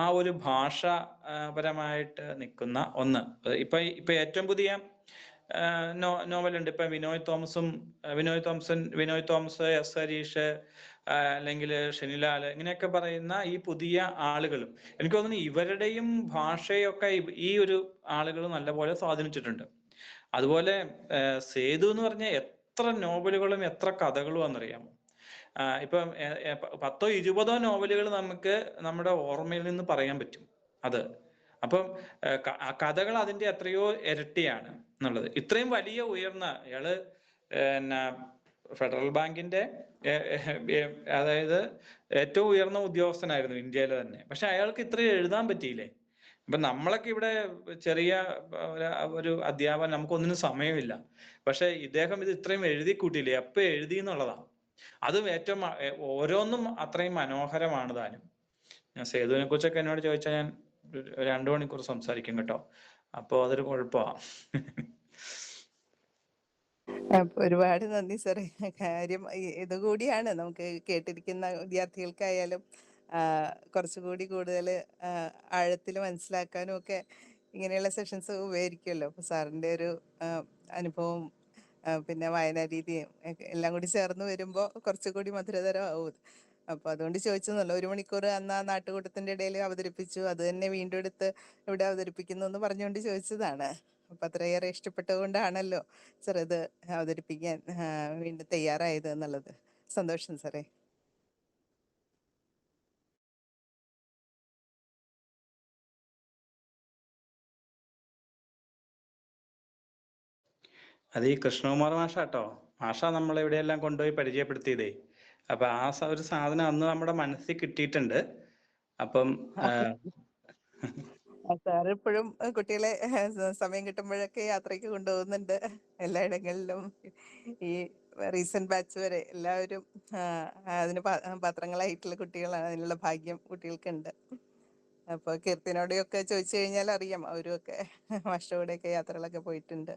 B: ആ ഒരു ഭാഷാപരമായിട്ട് നിൽക്കുന്ന ഒന്ന്. ഇപ്പൊ ഏറ്റവും പുതിയ നോവലുണ്ട്. ഇപ്പൊ വിനോയ് തോമസ്, S ഹരീഷ്, അല്ലെങ്കിൽ ഷെനിലാല്, ഇങ്ങനെയൊക്കെ പറയുന്ന ഈ പുതിയ ആളുകളും, എനിക്ക് തോന്നുന്നു ഇവരുടെയും ഭാഷയൊക്കെ ഈ ഒരു ആളുകൾ നല്ലപോലെ സ്വാധീനിച്ചിട്ടുണ്ട്. അതുപോലെ സേതു എന്ന് പറഞ്ഞ എത്ര നോവലുകളും എത്ര കഥകളും ആണെന്നറിയാമോ? ഇപ്പം 10ഓ 20ഓ നോവലുകൾ നമുക്ക് നമ്മുടെ ഓർമ്മയിൽ നിന്ന് പറയാൻ പറ്റും അത്. അപ്പം കഥകൾ അതിന്റെ എത്രയോ ഇരട്ടിയാണ് എന്നുള്ളത്. ഇത്രയും വലിയ ഉയർന്ന ഇയാള് ഫെഡറൽ ബാങ്കിന്റെ അതായത് ഏറ്റവും ഉയർന്ന ഉദ്യോഗസ്ഥനായിരുന്നു ഇന്ത്യയിലെ തന്നെ. പക്ഷെ അയാൾക്ക് ഇത്രയും എഴുതാൻ പറ്റിയില്ലേ? ഇപ്പൊ നമ്മളൊക്കെ ഇവിടെ ചെറിയ ഒരു അധ്യാപകൻ, നമുക്കൊന്നിനും സമയമില്ല. പക്ഷെ ഇദ്ദേഹം ഇത് ഇത്രയും എഴുതി കൂട്ടിയില്ലേ? എപ്പോ എഴുതി എന്നുള്ളതാണ്. അതും ഏറ്റവും ഓരോന്നും അത്രയും മനോഹരമാണ് താനും. ഞാൻ സേതുവിനെ കുറിച്ചൊക്കെ എന്നോട് ചോദിച്ചാൽ ഞാൻ 2 മണിക്കൂർ സംസാരിക്കും കേട്ടോ. അപ്പൊ അതൊരു കുഴപ്പമാണ്.
F: അപ്പൊ ഒരുപാട് നന്ദി സാറേ. കാര്യം ഇതുകൂടിയാണ് നമുക്ക് കേട്ടിരിക്കുന്ന വിദ്യാർത്ഥികൾക്കായാലും കുറച്ചുകൂടി കൂടുതൽ ആഴത്തിൽ മനസ്സിലാക്കാനും ഒക്കെ ഇങ്ങനെയുള്ള സെഷൻസ് ഉപകരിക്കുമല്ലോ. അപ്പൊ സാറിൻ്റെ ഒരു അനുഭവം പിന്നെ വായനാ രീതിയും എല്ലാം കൂടി ചേർന്ന് വരുമ്പോൾ കുറച്ചുകൂടി മധുരതരമാവും. അപ്പോൾ അതുകൊണ്ട് ചോദിച്ചതല്ലോ. 1 മണിക്കൂർ അന്ന് ആ നാട്ടുകൂട്ടത്തിൻ്റെ ഇടയിൽ അവതരിപ്പിച്ചു, അത് തന്നെ വീണ്ടും എടുത്ത് ഇവിടെ അവതരിപ്പിക്കുന്നു എന്ന് പറഞ്ഞുകൊണ്ട് ചോദിച്ചതാണ്. അപ്പം അത്രയേറെ ഇഷ്ടപ്പെട്ടതുകൊണ്ടാണല്ലോ സാർ ഇത് അവതരിപ്പിക്കാൻ വീണ്ടും തയ്യാറായത് എന്നുള്ളത്. സന്തോഷം സാറേ.
B: അത് ഈ കൃഷ്ണകുമാർ മാഷാട്ടോ. മാഷാ നമ്മളെ ഇവിടെയെല്ലാം കൊണ്ടുപോയി പരിചയപ്പെടുത്തിയതേ. അപ്പൊ ഒരു സാധനം അന്ന് നമ്മുടെ മനസ്സിൽ കിട്ടിയിട്ടുണ്ട്. അപ്പം
F: സാർ ഇപ്പോഴും കുട്ടികളെ സമയം കിട്ടുമ്പോഴൊക്കെ യാത്രയ്ക്ക് കൊണ്ടുപോകുന്നുണ്ട് എല്ലായിടങ്ങളിലും. ഈ റീസെന്റ് ബാച്ച് വരെ എല്ലാവരും അതിന് പാത്രങ്ങളായിട്ടുള്ള കുട്ടികളാണ്. അതിനുള്ള ഭാഗ്യം കുട്ടികൾക്കുണ്ട്. അപ്പോൾ കീർത്തിനോടെയൊക്കെ ചോദിച്ചു കഴിഞ്ഞാൽ അറിയാം, അവരുമൊക്കെ മാഷ്ടറുടെ കൂടെയൊക്കെ യാത്രകളൊക്കെ പോയിട്ടുണ്ട്.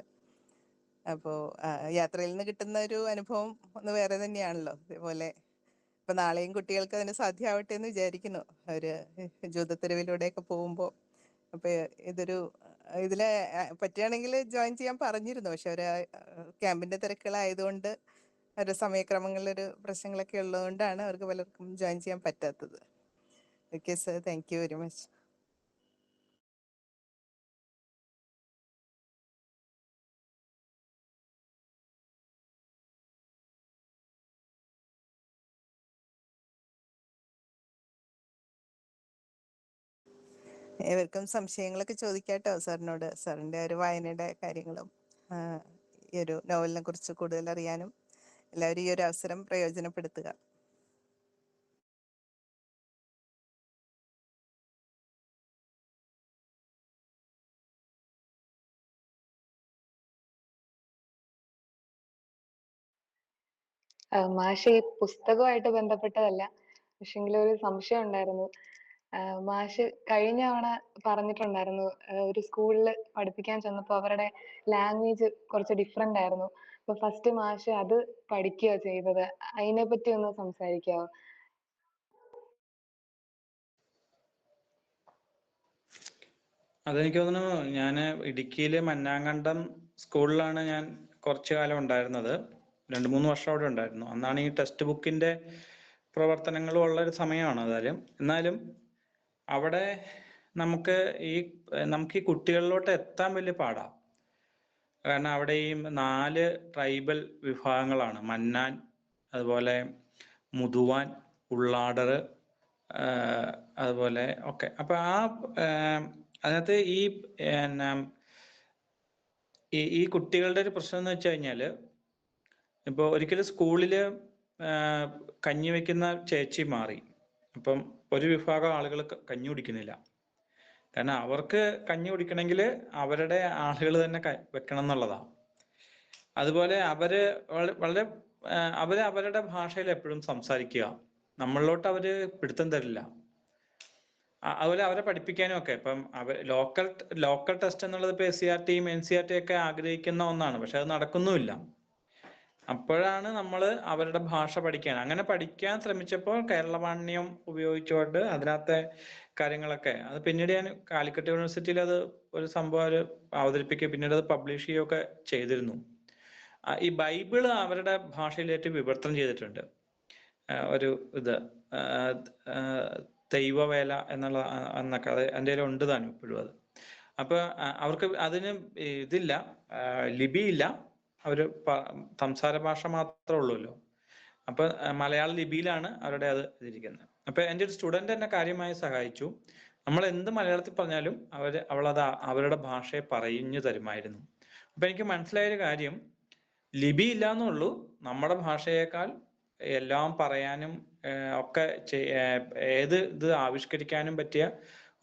F: അപ്പോൾ യാത്രയിൽ നിന്ന് കിട്ടുന്ന ഒരു അനുഭവം ഒന്ന് വേറെ തന്നെയാണല്ലോ. അതേപോലെ ഇപ്പൊ നാളെയും കുട്ടികൾക്ക് അതിന് സാധ്യമാവട്ടെ എന്ന് വിചാരിക്കുന്നു, അവര് ജൂതത്തെരുവിലൂടെയൊക്കെ പോകുമ്പോൾ. അപ്പൊ ഇതിലെ പറ്റുകയാണെങ്കിൽ ജോയിൻ ചെയ്യാൻ പറഞ്ഞിരുന്നു. പക്ഷെ അവര് ക്യാമ്പിന്റെ തിരക്കുകളായതുകൊണ്ട് അവരുടെ സമയക്രമങ്ങളിലൊരു പ്രശ്നങ്ങളൊക്കെ ഉള്ളതുകൊണ്ടാണ് അവർക്ക് പലർക്കും ജോയിൻ ചെയ്യാൻ പറ്റാത്തത്. Okay sir, thank you very much. ഏവർക്കും സംശയങ്ങളൊക്കെ ചോദിക്കാട്ടോ സാറിനോട്. സാറിൻ്റെ ഒരു വായനയുടെ കാര്യങ്ങളും ഈ ഒരു നോവലിനെ കുറിച്ച് കൂടുതൽ അറിയാനും എല്ലാവരും ഈ ഒരു അവസരം പ്രയോജനപ്പെടുത്തുക.
E: മാഷ് ഈ പുസ്തകമായിട്ട് ബന്ധപ്പെട്ടതല്ല, പക്ഷെങ്കിൽ ഒരു സംശയം ഉണ്ടായിരുന്നു. മാഷ് കഴിഞ്ഞ തവണ പറഞ്ഞിട്ടുണ്ടായിരുന്നു, ഒരു സ്കൂളിൽ പഠിപ്പിക്കാൻ ചെന്നപ്പോൾ അവരുടെ ലാംഗ്വേജ് കുറച്ച് ഡിഫറെന്റ് ആയിരുന്നു. അപ്പൊ ഫസ്റ്റ് മാഷ് അത് പഠിക്കുക ചെയ്തത്. അതിനെ പറ്റി ഒന്ന് സംസാരിക്കാവോ?
B: അതെനിക്ക് തോന്നുന്നു, ഞാൻ ഇടുക്കിയിലെ മന്നാങ്കണ്ടം സ്കൂളിലാണ് ഞാൻ കുറച്ചു കാലം ഉണ്ടായിരുന്നത്. 2-3 വർഷം അവിടെ ഉണ്ടായിരുന്നു. അന്നാണ് ഈ ടെക്സ്റ്റ് ബുക്കിന്റെ പ്രവർത്തനങ്ങളും ഉള്ള ഒരു സമയമാണ് അതായാലും. എന്നാലും അവിടെ നമുക്ക് ഈ കുട്ടികളിലോട്ട് എത്താൻ വലിയ പാടാണ്. കാരണം അവിടെ ഈ 4 ട്രൈബൽ വിഭാഗങ്ങളാണ്: മന്നാൻ, അതുപോലെ മുതുവാൻ, ഉള്ളാടർ, അതുപോലെ ഒക്കെ. അപ്പൊ അതിനകത്ത് ഈ കുട്ടികളുടെ ഒരു പ്രശ്നം എന്ന് വെച്ച് കഴിഞ്ഞാല്, ഇപ്പൊ ഒരിക്കലും സ്കൂളില് കഞ്ഞി വെക്കുന്ന ചേച്ചി മാറി. അപ്പം ഒരു വിഭാഗം ആളുകൾ കഞ്ഞി കുടിക്കുന്നില്ല. കാരണം അവർക്ക് കഞ്ഞി കുടിക്കണമെങ്കിൽ അവരുടെ ആളുകൾ തന്നെ വെക്കണം എന്നുള്ളതാണ്. അതുപോലെ വളരെ അവരുടെ ഭാഷയിൽ എപ്പോഴും സംസാരിക്കുക. നമ്മളിലോട്ട് അവര് പിടുത്തം തരില്ല. അതുപോലെ അവരെ പഠിപ്പിക്കാനും ഒക്കെ. ഇപ്പം ലോക്കൽ ടെസ്റ്റ് എന്നുള്ളത് ഇപ്പൊ SCRTയും NCRT ഒക്കെ ആഗ്രഹിക്കുന്ന ഒന്നാണ്. പക്ഷെ അത് നടക്കുന്നുമില്ല. അപ്പോഴാണ് നമ്മൾ അവരുടെ ഭാഷ അങ്ങനെ പഠിക്കാൻ ശ്രമിച്ചപ്പോൾ കേരളവാണ്യം ഉപയോഗിച്ചുകൊണ്ട് അതിനകത്തെ കാര്യങ്ങളൊക്കെ, അത് പിന്നീട് ഞാൻ കാലിക്കറ്റ് യൂണിവേഴ്സിറ്റിയിൽ അത് ഒരു സംഭവം അവതരിപ്പിക്കുക, പിന്നീട് അത് പബ്ലിഷ് ചെയ്യുകയൊക്കെ ചെയ്തിരുന്നു. ഈ ബൈബിള് അവരുടെ ഭാഷയിലേക്ക് വിവർത്തനം ചെയ്തിട്ടുണ്ട്. ഒരു ദൈവവേല എന്നുള്ള എന്നൊക്കെ അത് എൻ്റെ ഉണ്ട് താനും ഇപ്പോഴും അത്. അപ്പൊ അവർക്ക് അതിന് ഇതില്ല, ലിപിയില്ല. അവര് സംസാര ഭാഷ മാത്രമേ ഉള്ളൂല്ലോ. അപ്പൊ മലയാള ലിപിയിലാണ് അവരുടെ അത് ഇതിരിക്കുന്നത്. അപ്പൊ എൻ്റെ ഒരു സ്റ്റുഡന്റ് എന്നെ കാര്യമായി സഹായിച്ചു. നമ്മൾ എന്ത് മലയാളത്തിൽ പറഞ്ഞാലും അവളത് അവരുടെ ഭാഷയെ പറഞ്ഞു തരുമായിരുന്നു. അപ്പൊ എനിക്ക് മനസ്സിലായൊരു കാര്യം, ലിപി ഇല്ലാന്നുള്ളൂ, നമ്മുടെ ഭാഷയേക്കാൾ എല്ലാം പറയാനും ഒക്കെ ഇത് ആവിഷ്കരിക്കാനും പറ്റിയ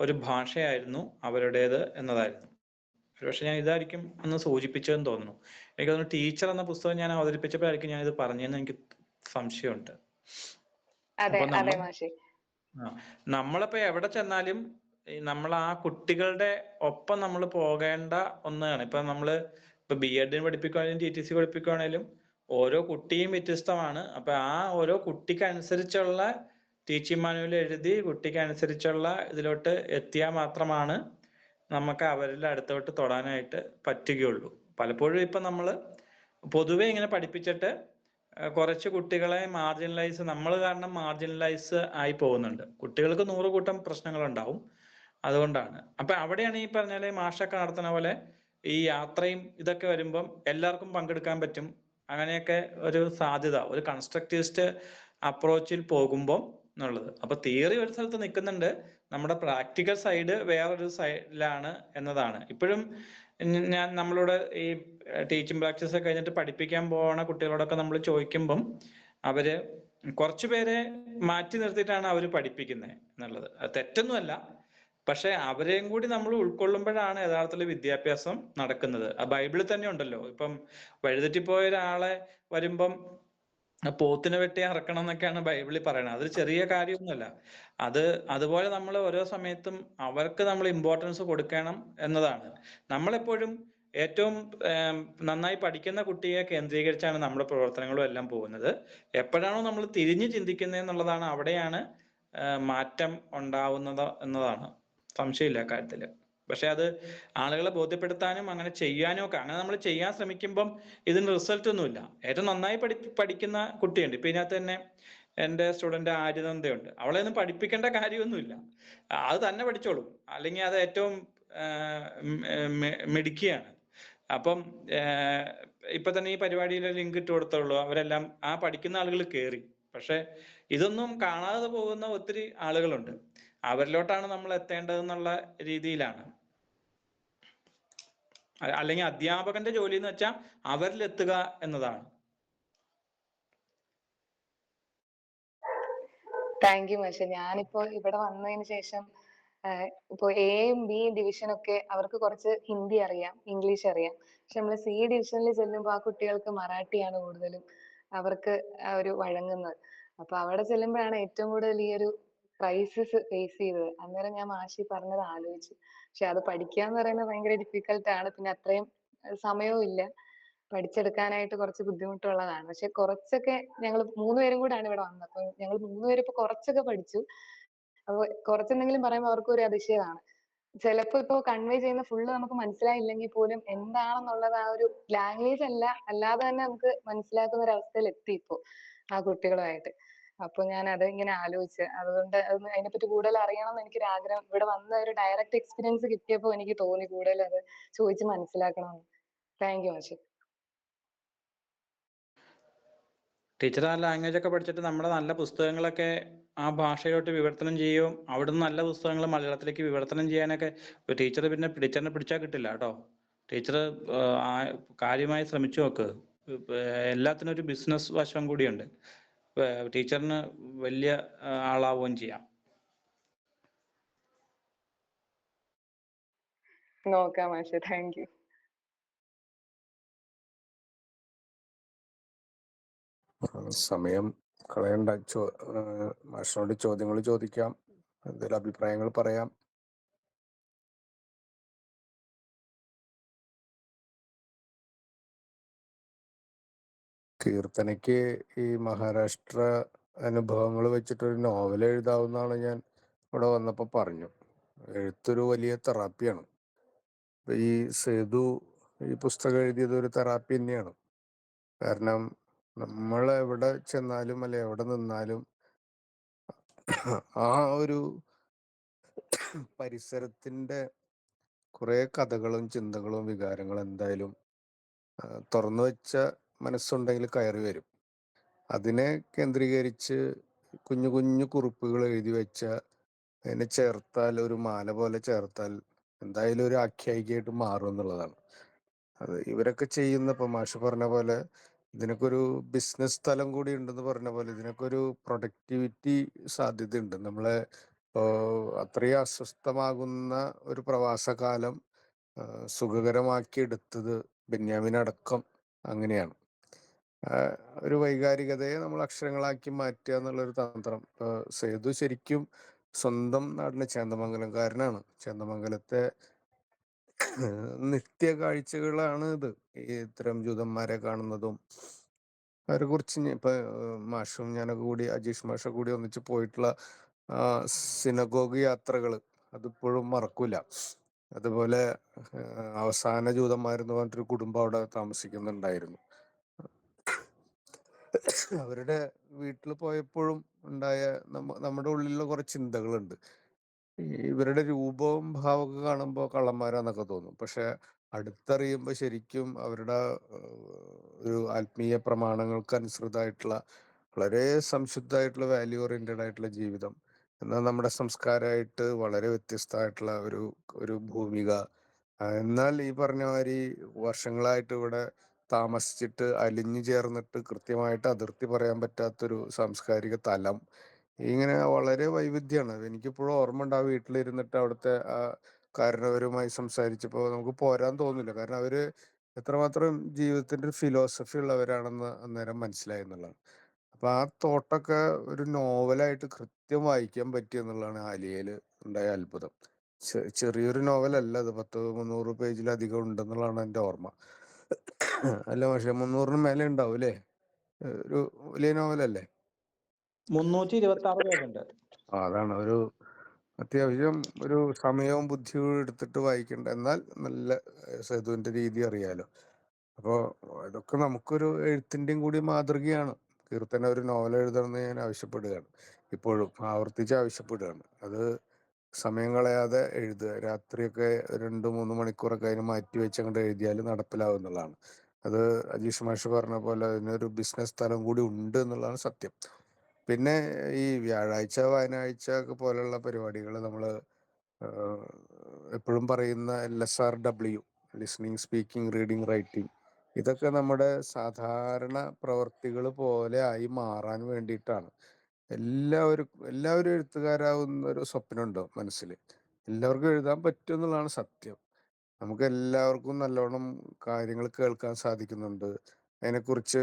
B: ഒരു ഭാഷയായിരുന്നു അവരുടേത് എന്നതായിരുന്നു. പക്ഷെ ഞാൻ ഇതായിരിക്കും അന്ന് സൂചിപ്പിച്ചതെന്ന് തോന്നുന്നു. എനിക്ക് തോന്നുന്നു ടീച്ചർ എന്ന പുസ്തകം ഞാൻ അവതരിപ്പിച്ചപ്പോഴായിരിക്കും ഞാൻ ഇത് പറഞ്ഞതെന്ന് എനിക്ക് സംശയമുണ്ട്. അപ്പൊ നമ്മളിപ്പോ എവിടെ ചെന്നാലും നമ്മൾ ആ കുട്ടികളുടെ ഒപ്പം നമ്മൾ പോകേണ്ട ഒന്നാണ്. ഇപ്പൊ നമ്മള് ഇപ്പൊ BEd പഠിപ്പിക്കുകയാണെങ്കിലും TTC പഠിപ്പിക്കുകയാണെങ്കിലും ഓരോ കുട്ടിയും വ്യത്യസ്തമാണ്. അപ്പൊ ആ ഓരോ കുട്ടിക്ക് അനുസരിച്ചുള്ള ടീച്ചിങ് മാനുവൽ എഴുതി കുട്ടിക്ക് അനുസരിച്ചുള്ള ഇതിലോട്ട് എത്തിയാൽ മാത്രമാണ് നമുക്ക് അവരിൽ അടുത്തോട്ട് തൊടാനായിട്ട് പറ്റുകയുള്ളൂ. പലപ്പോഴും ഇപ്പൊ നമ്മള് പൊതുവെ ഇങ്ങനെ പഠിപ്പിച്ചിട്ട് കുറച്ച് കുട്ടികളെ നമ്മൾ കാരണം മാർജിനലൈസ് ആയി പോകുന്നുണ്ട്. കുട്ടികൾക്ക് 100 കൂട്ടം പ്രശ്നങ്ങളുണ്ടാവും. അതുകൊണ്ടാണ്. അപ്പൊ അവിടെയാണ് ഈ പറഞ്ഞാല് മാഷൊക്കെ നടത്തുന്ന പോലെ ഈ യാത്രയും ഇതൊക്കെ വരുമ്പം എല്ലാവർക്കും പങ്കെടുക്കാൻ പറ്റും. അങ്ങനെയൊക്കെ ഒരു സാധ്യത, ഒരു കൺസ്ട്രക്റ്റിവിസ്റ്റ് അപ്രോച്ചിൽ പോകുമ്പോൾ എന്നുള്ളത്. അപ്പൊ തിയറി ഒരു സ്ഥലത്ത് നിൽക്കുന്നുണ്ട്, നമ്മുടെ പ്രാക്ടിക്കൽ സൈഡ് വേറൊരു സൈഡിലാണ് എന്നതാണ്. ഇപ്പോഴും ഞാൻ നമ്മളോട് ഈ ടീച്ചിങ് പ്രാക്ടീസ് ഒക്കെ കഴിഞ്ഞിട്ട് പഠിപ്പിക്കാൻ പോണ കുട്ടികളോടൊക്കെ നമ്മൾ ചോദിക്കുമ്പം അവര് കുറച്ചുപേരെ മാറ്റി നിർത്തിയിട്ടാണ് അവർ പഠിപ്പിക്കുന്നത് എന്നുള്ളത്. അത് തെറ്റൊന്നുമല്ല, പക്ഷെ അവരെയും കൂടി നമ്മൾ ഉൾക്കൊള്ളുമ്പോഴാണ് യഥാർത്ഥത്തിൽ വിദ്യാഭ്യാസം നടക്കുന്നത്. ആ ബൈബിളിൽ തന്നെ ഉണ്ടല്ലോ, ഇപ്പം വഴിതെറ്റിപ്പോയ ഒരാളെ വരുമ്പം പോത്തിനെ വെട്ടി അറക്കണം എന്നൊക്കെയാണ് ബൈബിളിൽ പറയുന്നത്. അതൊരു ചെറിയ കാര്യമൊന്നുമല്ല. അതുപോലെ നമ്മൾ ഓരോ സമയത്തും അവർക്ക് നമ്മൾ ഇമ്പോർട്ടൻസ് കൊടുക്കണം എന്നതാണ്. നമ്മളെപ്പോഴും ഏറ്റവും നന്നായി പഠിക്കുന്ന കുട്ടിയെ കേന്ദ്രീകരിച്ചാണ് നമ്മുടെ പ്രവർത്തനങ്ങളും എല്ലാം പോകുന്നത്. എപ്പോഴാണോ നമ്മൾ തിരിഞ്ഞു ചിന്തിക്കുന്നത് എന്നുള്ളതാണ്, അവിടെയാണ് മാറ്റം ഉണ്ടാവുന്നത് എന്നതാണ്. സംശയമില്ല കാര്യത്തില്. പക്ഷെ അത് ആളുകളെ ബോധ്യപ്പെടുത്താനും അങ്ങനെ ചെയ്യാനും ഒക്കെ, അങ്ങനെ നമ്മൾ ചെയ്യാൻ ശ്രമിക്കുമ്പം ഇതിന് റിസൾട്ട് ഒന്നുമില്ല. ഏറ്റവും നന്നായി പഠിക്കുന്ന കുട്ടിയുണ്ട്. ഇപ്പൊ ഇതിനകത്ത് തന്നെ എൻ്റെ സ്റ്റുഡന്റ് ആര്യനന്ദയുണ്ട്. അവളെ ഒന്നും പഠിപ്പിക്കേണ്ട കാര്യമൊന്നുമില്ല, അത് തന്നെ പഠിച്ചോളും. അല്ലെങ്കിൽ അത് ഏറ്റവും മിടുക്കിയാണ്. അപ്പം ഇപ്പൊ തന്നെ ഈ പരിപാടിയിലെ ലിങ്ക് ഇട്ട് കൊടുത്തുള്ളൂ, അവരെല്ലാം ആ പഠിക്കുന്ന ആളുകൾ കയറി. പക്ഷെ ഇതൊന്നും കാണാതെ പോകുന്ന ഒത്തിരി ആളുകളുണ്ട്. അവരിലോട്ടാണ് നമ്മൾ എത്തേണ്ടതെന്നുള്ള രീതിയിലാണ്. അല്ലെങ്കിൽ അധ്യാപകന്റെ ജോലി എന്ന് വെച്ചാൽ അവരിലെത്തുക എന്നതാണ്.
E: താങ്ക് യു മാഷെ. ഞാനിപ്പോ ഇവിടെ വന്നതിന് ശേഷം ഇപ്പൊ എയും ബിയും ഡിവിഷനൊക്കെ അവർക്ക് കുറച്ച് ഹിന്ദി അറിയാം, ഇംഗ്ലീഷ് അറിയാം. പക്ഷെ നമ്മള് C ഡിവിഷനിൽ ചെല്ലുമ്പോൾ ആ കുട്ടികൾക്ക് മറാഠിയാണ് കൂടുതലും അവർക്ക് ഒരു വഴങ്ങുന്നത്. അപ്പൊ അവിടെ ചെല്ലുമ്പോഴാണ് ഏറ്റവും കൂടുതൽ ഈ ഒരു ക്രൈസിസ് ഫേസ് ചെയ്തത്. അന്നേരം ഞാൻ മാഷി പറഞ്ഞത് ആലോചിച്ചു. പക്ഷെ അത് പഠിക്കുക എന്ന് പറയുന്നത് ഭയങ്കര ഡിഫിക്കൽട്ട് ആണ്. പിന്നെ അത്രയും സമയവും ഇല്ല. പഠിച്ചെടുക്കാനായിട്ട് കുറച്ച് ബുദ്ധിമുട്ടുള്ളതാണ്. പക്ഷെ കുറച്ചൊക്കെ ഞങ്ങൾ 3 പേരും കൂടാണ് ഇവിടെ വന്നത്. അപ്പൊ ഞങ്ങൾ 3 പേരും ഇപ്പൊ കുറച്ചൊക്കെ പഠിച്ചു. അപ്പൊ കുറച്ചെന്തെങ്കിലും പറയുമ്പോൾ അവർക്കും ഒരു അതിശയമാണ്. ചിലപ്പോ ഇപ്പൊ കൺവേ ചെയ്യുന്ന ഫുള്ള് നമുക്ക് മനസ്സിലായില്ലെങ്കിൽ പോലും എന്താണെന്നുള്ളത് ആ ഒരു ലാംഗ്വേജ് അല്ലാതെ തന്നെ നമുക്ക് മനസ്സിലാക്കുന്ന ഒരു അവസ്ഥയിൽ എത്തി ഇപ്പോ ആ കുട്ടികളുമായിട്ട്. അപ്പൊ ഞാൻ അത് ഇങ്ങനെ ആലോചിച്ച്, അതുകൊണ്ട് അതിനെപ്പറ്റി കൂടുതൽ അറിയണം എന്ന് എനിക്കൊരു ആഗ്രഹം. ഇവിടെ വന്ന ഒരു ഡയറക്റ്റ് എക്സ്പീരിയൻസ് കിട്ടിയപ്പോൾ എനിക്ക് തോന്നി കൂടുതൽ അത് ചോദിച്ച് മനസ്സിലാക്കണമെന്ന്. താങ്ക് യു മാഷി.
B: ടീച്ചർ ആ ലാംഗ്വേജ് ഒക്കെ പഠിച്ചിട്ട് നമ്മുടെ നല്ല പുസ്തകങ്ങളൊക്കെ ആ ഭാഷയിലോട്ട് വിവർത്തനം ചെയ്യുകയും അവിടുന്ന് നല്ല പുസ്തകങ്ങൾ മലയാളത്തിലേക്ക് വിവർത്തനം ചെയ്യാനൊക്കെ ടീച്ചർ പിന്നെ ടീച്ചറിനെ പിടിച്ചാൽ കിട്ടില്ല കേട്ടോ. ടീച്ചർ കാര്യമായി ശ്രമിച്ചു നോക്ക്. എല്ലാത്തിനും ഒരു ബിസിനസ് വശം കൂടിയുണ്ട്. ടീച്ചറിന് വലിയ ആളാവുകയും ചെയ്യാം.
E: നോക്കാം മാഷെ. Thank you.
A: സമയം കളയണ്ട. മാഷിനോട് ചോദ്യങ്ങൾ ചോദിക്കാം, എന്തെങ്കിലും അഭിപ്രായങ്ങൾ പറയാം. കീർത്തനയ്ക്ക് ഈ മഹാരാഷ്ട്ര അനുഭവങ്ങൾ വെച്ചിട്ടൊരു നോവൽ എഴുതാവുന്നതാണ് ഞാൻ ഇവിടെ വന്നപ്പോൾ പറഞ്ഞു. എഴുത്തൊരു വലിയ തെറാപ്പിയാണ്. ഈ സേതു ഈ പുസ്തകം എഴുതിയത് ഒരു തെറാപ്പി തന്നെയാണ്. കാരണം നമ്മൾ എവിടെ ചെന്നാലും അല്ലെ എവിടെ നിന്നാലും ആ ഒരു പരിസരത്തിന്റെ കുറെ കഥകളും ചിന്തകളും വികാരങ്ങളും എന്തായാലും തുറന്നു വെച്ച മനസ്സുണ്ടെങ്കിൽ കയറി വരും. അതിനെ കേന്ദ്രീകരിച്ച് കുഞ്ഞു കുഞ്ഞു കുറിപ്പുകൾ എഴുതി വെച്ച അതിനെ ചേർത്താൽ, ഒരു മാല പോലെ ചേർത്താൽ എന്തായാലും ഒരു ആഖ്യായികയായിട്ട് മാറും എന്നുള്ളതാണ്. അത് ഇവരൊക്കെ ചെയ്യുന്ന, ഇപ്പൊ മാഷ് പറഞ്ഞ പോലെ ഇതിനൊക്കെ ഒരു ബിസിനസ് തലം കൂടി ഉണ്ടെന്ന് പറഞ്ഞ പോലെ ഇതിനൊക്കെ ഒരു പ്രൊഡക്ടിവിറ്റി സാധ്യത ഉണ്ട്. നമ്മളെ അത്രയും അസ്വസ്ഥമാകുന്ന ഒരു പ്രവാസകാലം സുഖകരമാക്കി എടുത്തത് ബെന്യാമിനടക്കം അങ്ങനെയാണ്. ഒരു വൈകാരികതയെ നമ്മൾ അക്ഷരങ്ങളാക്കി മാറ്റുക എന്നുള്ളൊരു തന്ത്രം. സേതു ശരിക്കും സ്വന്തം നാടിന് ചേന്ദമംഗലംകാരനാണ്. ചേന്ദമംഗലത്തെ നിത്യ കാഴ്ചകളാണ് ഇത്. ഈ ഇത്തരം ജൂതന്മാരെ കാണുന്നതും അവരെ കുറിച്ച് ഇപ്പൊ മാഷും ഞാനൊക്കെ കൂടി അജീഷ് മാഷൊക്കെ കൂടി ഒന്നിച്ച് പോയിട്ടുള്ള സിനഗോഗ് യാത്രകള് അതിപ്പോഴും മറക്കൂല. അതുപോലെ അവസാന ജൂതന്മാരെന്ന് പറഞ്ഞിട്ടൊരു കുടുംബം അവിടെ താമസിക്കുന്നുണ്ടായിരുന്നു. അവരുടെ വീട്ടിൽ പോയപ്പോഴും ഉണ്ടായ നമ്മുടെ ഉള്ളിലുള്ള കുറെ ചിന്തകളുണ്ട്. ഇവരുടെ രൂപവും ഭാവമൊക്കെ കാണുമ്പോൾ കള്ളന്മാരാന്നൊക്കെ തോന്നും. പക്ഷെ അടുത്തറിയുമ്പോൾ ശരിക്കും അവരുടെ ഒരു ആത്മീയ പ്രമാണങ്ങൾക്ക് അനുസൃതമായിട്ടുള്ള വളരെ സംശുദ്ധമായിട്ടുള്ള വാല്യൂ ഓറിയന്റഡ് ആയിട്ടുള്ള ജീവിതം, എന്നാൽ നമ്മുടെ സംസ്കാരമായിട്ട് വളരെ വ്യത്യസ്തമായിട്ടുള്ള ഒരു ഒരു ഭൂമിക. എന്നാൽ ഈ പറഞ്ഞ മാതിരി വർഷങ്ങളായിട്ട് ഇവിടെ താമസിച്ചിട്ട് അലിഞ്ഞു ചേർന്നിട്ട് കൃത്യമായിട്ട് അതിർത്തി പറയാൻ പറ്റാത്തൊരു സാംസ്കാരിക തലം. ഇങ്ങനെ വളരെ വൈവിധ്യമാണ്. എനിക്കിപ്പോഴും ഓർമ്മ ഉണ്ട് ആ വീട്ടിലിരുന്നിട്ട് അവിടുത്തെ ആ കാരണവരുമായി സംസാരിച്ചപ്പോൾ നമുക്ക് പോരാൻ തോന്നില്ല. കാരണം അവര് എത്രമാത്രം ജീവിതത്തിന്റെ ഒരു ഫിലോസഫി ഉള്ളവരാണെന്ന് അന്നേരം മനസ്സിലായി എന്നുള്ളതാണ്. അപ്പൊ ആ തോട്ടൊക്കെ ഒരു നോവലായിട്ട് കൃത്യം വായിക്കാൻ പറ്റി എന്നുള്ളതാണ് ആലിയയിൽ ഉണ്ടായ അത്ഭുതം. ചെറിയൊരു നോവലല്ല അത്, 300 പേജിലധികം ഉണ്ടെന്നുള്ളതാണ് എൻ്റെ ഓർമ്മ. അല്ല പക്ഷെ 300-ന് മേലെ ഉണ്ടാവും അല്ലേ? ഒരു വലിയ നോവലല്ലേ?
B: 326 പേജുണ്ട്.
A: അതാണ് ഒരു അത്യാവശ്യം ഒരു സമയവും ബുദ്ധിയും എടുത്തിട്ട് വായിക്കേണ്ട, എന്നാൽ നല്ല സേതുവിന്റെ രീതി അറിയാലോ. അപ്പോൾ ഇതൊക്കെ നമുക്കൊരു എഴുത്തിന്റെയും കൂടി മാതൃകയാണ്. കീർത്തന ഒരു നോവൽ എഴുതണമെന്ന് ഞാൻ ആവശ്യപ്പെടുകയാണ്, ഇപ്പോഴും ആവർത്തിച്ച് ആവശ്യപ്പെടുകയാണ്. അത് സമയം കളയാതെ എഴുതുക. രാത്രിയൊക്കെ 2-3 മണിക്കൂറൊക്കെ അതിന് മാറ്റി വെച്ച് അങ്ങോട്ട് എഴുതിയാൽ നടപ്പിലാവും എന്നുള്ളതാണ്. അത് അജീഷ് മാഷ് പറഞ്ഞ പോലെ അതിനൊരു ബിസിനസ് തലം കൂടി ഉണ്ട് എന്നുള്ളതാണ് സത്യം. പിന്നെ ഈ വ്യാഴാഴ്ച വായനാഴ്ച ഒക്കെ പോലുള്ള പരിപാടികൾ നമ്മൾ എപ്പോഴും പറയുന്ന LSRW, listening speaking reading writing, ഇതൊക്കെ നമ്മുടെ സാധാരണ പ്രവർത്തികൾ പോലെ ആയി മാറാൻ വേണ്ടിയിട്ടാണ്. എല്ലാവരും എഴുത്തുകാരാവുന്ന ഒരു സ്വപ്നമുണ്ടോ മനസ്സിൽ? എല്ലാവർക്കും എഴുതാൻ പറ്റും എന്നുള്ളതാണ് സത്യം. നമുക്ക് എല്ലാവർക്കും നല്ലോണം കാര്യങ്ങൾ കേൾക്കാൻ സാധിക്കുന്നുണ്ട്, അതിനെക്കുറിച്ച്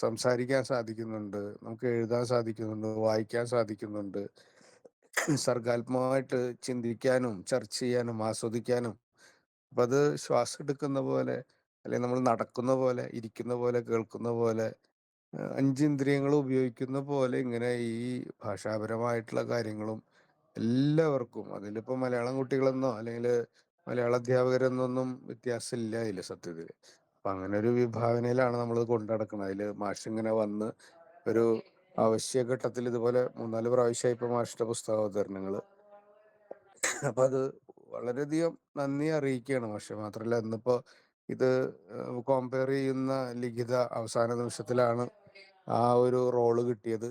A: സംസാരിക്കാൻ സാധിക്കുന്നുണ്ട്, നമുക്ക് എഴുതാൻ സാധിക്കുന്നുണ്ട്, വായിക്കാൻ സാധിക്കുന്നുണ്ട്, സർഗാത്മകമായിട്ട് ചിന്തിക്കാനും ചർച്ച ചെയ്യാനും ആസ്വദിക്കാനും. അപ്പൊ അത് ശ്വാസം എടുക്കുന്ന പോലെ, അല്ലെങ്കിൽ നമ്മൾ നടക്കുന്ന പോലെ, ഇരിക്കുന്ന പോലെ, കേൾക്കുന്ന പോലെ, 5 ഇന്ദ്രിയങ്ങൾ ഉപയോഗിക്കുന്ന പോലെ ഇങ്ങനെ ഈ ഭാഷാപരമായിട്ടുള്ള കാര്യങ്ങളും എല്ലാവർക്കും, അതിലിപ്പോ മലയാളം കുട്ടികളെന്നോ അല്ലെങ്കിൽ മലയാള അധ്യാപകരെന്നൊന്നും വ്യത്യാസമില്ല അതിൽ സത്യത്തിൽ. അപ്പൊ അങ്ങനെ ഒരു വിഭാവനയിലാണ് നമ്മൾ കൊണ്ടു നടക്കുന്നത്. അതിൽ മാഷ് ഇങ്ങനെ വന്ന് ഒരു ആവശ്യഘട്ടത്തിൽ ഇതുപോലെ 3-4 പ്രാവശ്യമായി ഇപ്പൊ മാഷിന്റെ പുസ്തക അവതരണങ്ങള്. അപ്പൊ അത് വളരെയധികം നന്ദി അറിയിക്കുകയാണ് മാഷെ. മാത്രല്ല ഇന്നിപ്പോ ഇത് കോമ്പയർ ചെയ്യുന്ന ലിഖിത അവസാന നിമിഷത്തിലാണ് ആ ഒരു റോള് കിട്ടിയത്.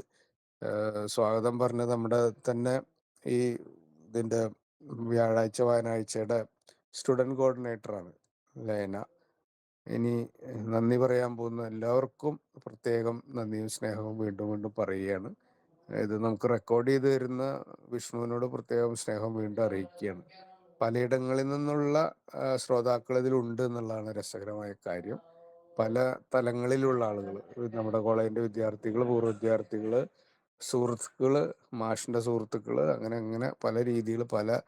A: സ്വാഗതം പറഞ്ഞ നമ്മുടെ തന്നെ ഈ ഇതിന്റെ വ്യാഴാഴ്ച വായനാഴ്ചയുടെ സ്റ്റുഡന്റ് കോർഡിനേറ്ററാണ് ലയന. ഇനി നന്ദി പറയാൻ പോകുന്ന എല്ലാവർക്കും പ്രത്യേകം നന്ദിയും സ്നേഹവും വീണ്ടും വീണ്ടും പറയുകയാണ്. ഇത് നമുക്ക് റെക്കോർഡ് ചെയ്ത് തരുന്ന വിഷ്ണുവിനോട് പ്രത്യേകം സ്നേഹം വീണ്ടും അറിയിക്കുകയാണ്. പലയിടങ്ങളിൽ നിന്നുള്ള ശ്രോതാക്കൾ ഇതിലുണ്ട് എന്നുള്ളതാണ് രസകരമായ കാര്യം. പല തലങ്ങളിലുള്ള ആളുകൾ, നമ്മുടെ കോളേജിന്റെ വിദ്യാർത്ഥികൾ, പൂർവ്വ വിദ്യാർത്ഥികള്, സുഹൃത്തുക്കള്, മാഷിന്റെ സുഹൃത്തുക്കള്, അങ്ങനെ അങ്ങനെ പല രീതിയിൽ പല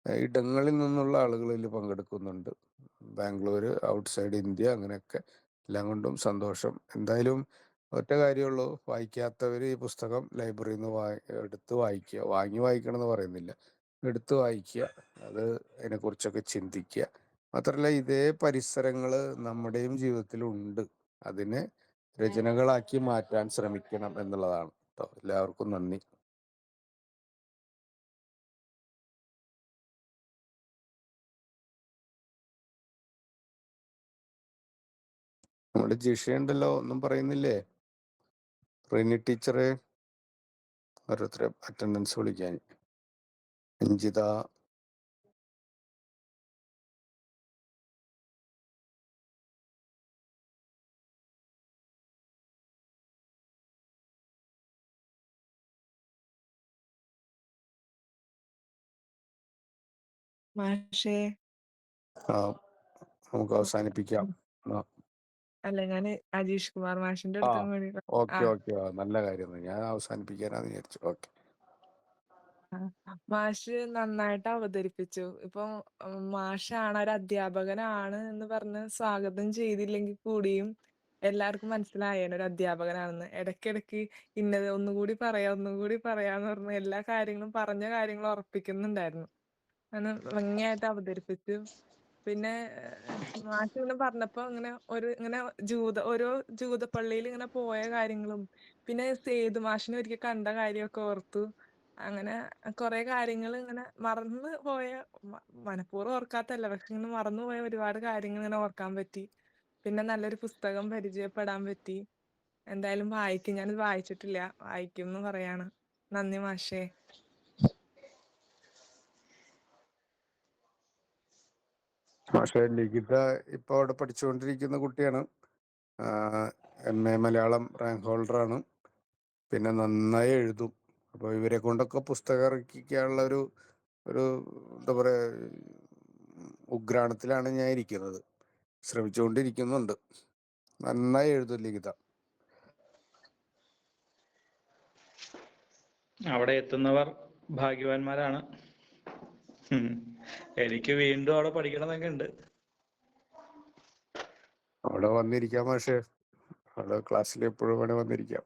A: ഇടങ്ങളിൽ നിന്നുള്ള ആളുകൾ ഇതിൽ പങ്കെടുക്കുന്നുണ്ട്. ബാംഗ്ലൂര്, ഔട്ട്സൈഡ് ഇന്ത്യ, അങ്ങനെയൊക്കെ. എല്ലാം കൊണ്ടും സന്തോഷം. എന്തായാലും ഒറ്റ കാര്യമുള്ളൂ, വായിക്കാത്തവര് ഈ പുസ്തകം ലൈബ്രറിയിൽ നിന്ന് എടുത്ത് വായിക്കുക. വാങ്ങി വായിക്കണം എന്ന് പറയുന്നില്ല, എടുത്ത് വായിക്കുക. അത് അതിനെക്കുറിച്ചൊക്കെ ചിന്തിക്കുക. മാത്രമല്ല ഇതേ പരിസരങ്ങള് നമ്മുടെയും ജീവിതത്തിലുണ്ട്. അതിനെ രചനകളാക്കി മാറ്റാൻ ശ്രമിക്കണം എന്നുള്ളതാണ് കേട്ടോ. എല്ലാവർക്കും നന്ദി. നമ്മുടെ ജിഷയുണ്ടല്ലോ, ഒന്നും പറയുന്നില്ലേ? റിനി ടീച്ചറെ, ഓരോരുത്തരെ അറ്റൻഡൻസ് വിളിക്കാൻ. അഞ്ജിത,
C: മാഷേ,
A: ആ, നമുക്ക് അവസാനിപ്പിക്കാം. ആ,
C: അല്ല ഞാന് അജീഷ് കുമാർ മാഷിന്റെ
A: ആ
C: അടുത്തും കൂടി. ആ
A: ഓക്കെ ഓക്കെ, നല്ല കാര്യം. ഞാൻ അവസാനിപ്പിക്കാനാന്ന് വിചാരിച്ചു. ഓക്കെ.
C: മാഷ് നന്നായിട്ട് അവതരിപ്പിച്ചു. ഇപ്പം മാഷാണ് ഒരു അധ്യാപകനാണ് എന്ന് പറഞ്ഞ് സ്വാഗതം ചെയ്തില്ലെങ്കിൽ കൂടിയും എല്ലാവർക്കും മനസ്സിലായേനെ ഒരു അധ്യാപകനാണെന്ന്. ഇടയ്ക്കിടയ്ക്ക് ഇന്നത് ഒന്നുകൂടി ഒന്നുകൂടി പറയാന്ന് പറഞ്ഞ് എല്ലാ കാര്യങ്ങളും പറഞ്ഞ കാര്യങ്ങൾ ഉറപ്പിക്കുന്നുണ്ടായിരുന്നു. അങ്ങനെ ഭംഗിയായിട്ട് അവതരിപ്പിച്ചു. പിന്നെ മാഷ് ഇങ്ങനെ പറഞ്ഞപ്പോ ഇങ്ങനെ ഓരോ ജൂതപ്പള്ളിയിൽ ഇങ്ങനെ പോയ കാര്യങ്ങളും പിന്നെ സേതു മാഷിനെ ഒരിക്കൽ കണ്ട കാര്യമൊക്കെ ഓർത്തു. അങ്ങനെ കുറെ കാര്യങ്ങൾ ഇങ്ങനെ മറന്നു പോയ മനഃപൂർവ്വം ഓർക്കാത്തല്ല, പക്ഷെ ഇങ്ങനെ മറന്നു പോയ ഒരുപാട് കാര്യങ്ങൾ ഇങ്ങനെ ഓർക്കാൻ പറ്റി. പിന്നെ നല്ലൊരു പുസ്തകം പരിചയപ്പെടാൻ പറ്റി. എന്തായാലും വായിക്കും, ഞാനിത് വായിച്ചിട്ടില്ല, വായിക്കും എന്ന് പറയാണ്. നന്ദി മാഷേ.
A: പക്ഷേ ലിഖിത ഇപ്പൊ അവിടെ പഠിച്ചുകൊണ്ടിരിക്കുന്ന കുട്ടിയാണ്. MA മലയാളം റാങ്ക് ഹോൾഡറാണ്. പിന്നെ നന്നായി എഴുതും. അപ്പോൾ ഇവരെ കൊണ്ടൊക്കെ പുസ്തകം ഇറക്കിക്കാനുള്ള ഒരു ഒരു എന്താ പറയാ ഉഗ്രാണത്തിലാണ് ഞാൻ ഇരിക്കുന്നത്. ശ്രമിച്ചുകൊണ്ടിരിക്കുന്നുണ്ട്. നന്നായി എഴുതും ലിഖിത.
B: അവിടെ എത്തുന്നവർ ഭാഗ്യവാന്മാരാണ്. എനിക്ക് വീണ്ടും അവിടെ പഠിക്കണമെന്നൊക്കെ ഉണ്ട്.
A: അവിടെ വന്നിരിക്കാം പക്ഷേ അവിടെ ക്ലാസ്സിൽ എപ്പോഴും വേണേ വന്നിരിക്കാം.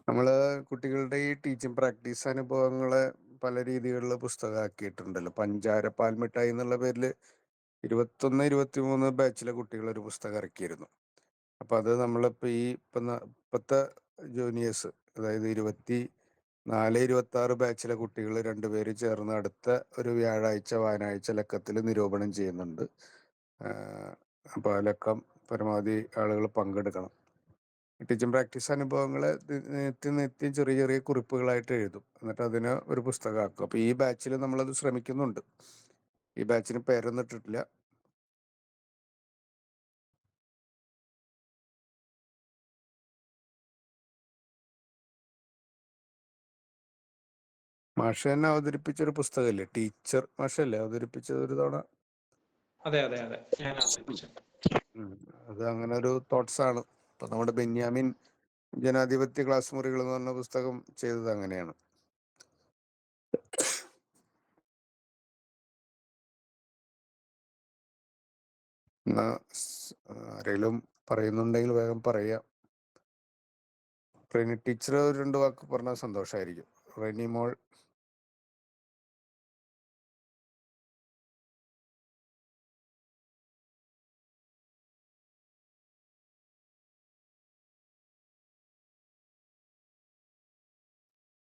A: നമ്മള് കുട്ടികളുടെ ഈ ടീച്ചിങ് പ്രാക്ടീസ് അനുഭവങ്ങളെ പല രീതികളിൽ പുസ്തകമാക്കിയിട്ടുണ്ടല്ലോ. പഞ്ചാരപ്പാൽ മിഠായി എന്നുള്ള പേരിൽ 21, 23 ബാച്ചിലെ കുട്ടികൾ ഒരു പുസ്തകം ഇറക്കിയിരുന്നു. അപ്പൊ അത് നമ്മളിപ്പോ ഇപ്പത്തെ ജൂനിയേഴ്സ്, അതായത് 24, 26 ബാച്ചിലെ കുട്ടികൾ രണ്ടുപേര് ചേർന്ന് അടുത്ത ഒരു വ്യാഴാഴ്ച വായനാഴ്ച ലക്കത്തിൽ നിരൂപണം ചെയ്യുന്നുണ്ട്. അപ്പൊ ആ ലക്കം പരമാവധി ആളുകൾ പങ്കെടുക്കണം. ടീച്ചിങ് പ്രാക്ടീസ് അനുഭവങ്ങളെ നിത്യം ചെറിയ ചെറിയ കുറിപ്പുകളായിട്ട് എഴുതും. എന്നിട്ട് അതിനെ ഒരു പുസ്തകമാക്കും. അപ്പൊ ഈ ബാച്ചിൽ നമ്മളത് ശ്രമിക്കുന്നുണ്ട്. ഈ ബാച്ചിന് പേരൊന്നും ഇട്ടിട്ടില്ല. മാഷ തന്നെ അവതരിപ്പിച്ചൊരു പുസ്തകമല്ലേ, ടീച്ചർ മാഷല്ലേ അവതരിപ്പിച്ചത് ഒരു തവണ?
B: അതെ അതെ അതെ, ഞാൻ അവതരിപ്പിച്ചു.
A: അത് അങ്ങനെ ഒരു തോട്ട്സ് ആണ്. ഇപ്പൊ നമ്മുടെ ബെന്യാമിൻ ജനാധിപത്യ ക്ലാസ് മുറികൾ എന്ന് പറഞ്ഞ പുസ്തകം ചെയ്തത് അങ്ങനെയാണ്. എന്നാ ആരെങ്കിലും പറയുന്നുണ്ടെങ്കിൽ വേഗം പറയാം. റെനി ടീച്ചർ ഒരു 2 വാക്ക് പറഞ്ഞാൽ സന്തോഷമായിരിക്കും. റെനി മോൾ.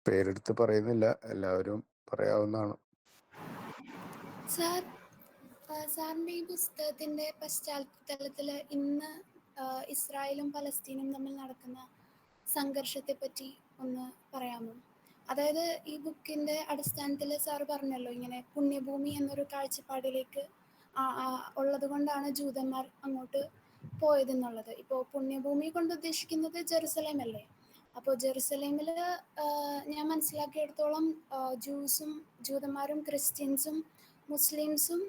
A: പേരെടുത്ത് പറയുന്നില്ല, എല്ലാവരും പറയാവുന്നതാണ്.
G: സാർ, സാറിൻ്റെ ഈ പുസ്തകത്തിൻ്റെ പശ്ചാത്തലത്തിൽ ഇന്ന് ഇസ്രായേലും പലസ്തീനും തമ്മിൽ നടക്കുന്ന സംഘർഷത്തെ പറ്റി ഒന്ന് പറയാമോ? അതായത് ഈ ബുക്കിൻ്റെ അടിസ്ഥാനത്തിൽ സാർ പറഞ്ഞല്ലോ, ഇങ്ങനെ പുണ്യഭൂമി എന്നൊരു കാഴ്ചപ്പാടിലേക്ക് ഉള്ളത് കൊണ്ടാണ് ജൂതന്മാർ അങ്ങോട്ട് പോയതെന്നുള്ളത്. ഇപ്പോൾ പുണ്യഭൂമി കൊണ്ട് ഉദ്ദേശിക്കുന്നത് ജെറുസലേം അല്ലേ? അപ്പോൾ ജെറുസലേമിൽ ഞാൻ മനസ്സിലാക്കിയിടത്തോളം ജൂതന്മാരും ക്രിസ്ത്യൻസും മുസ്ലിംസും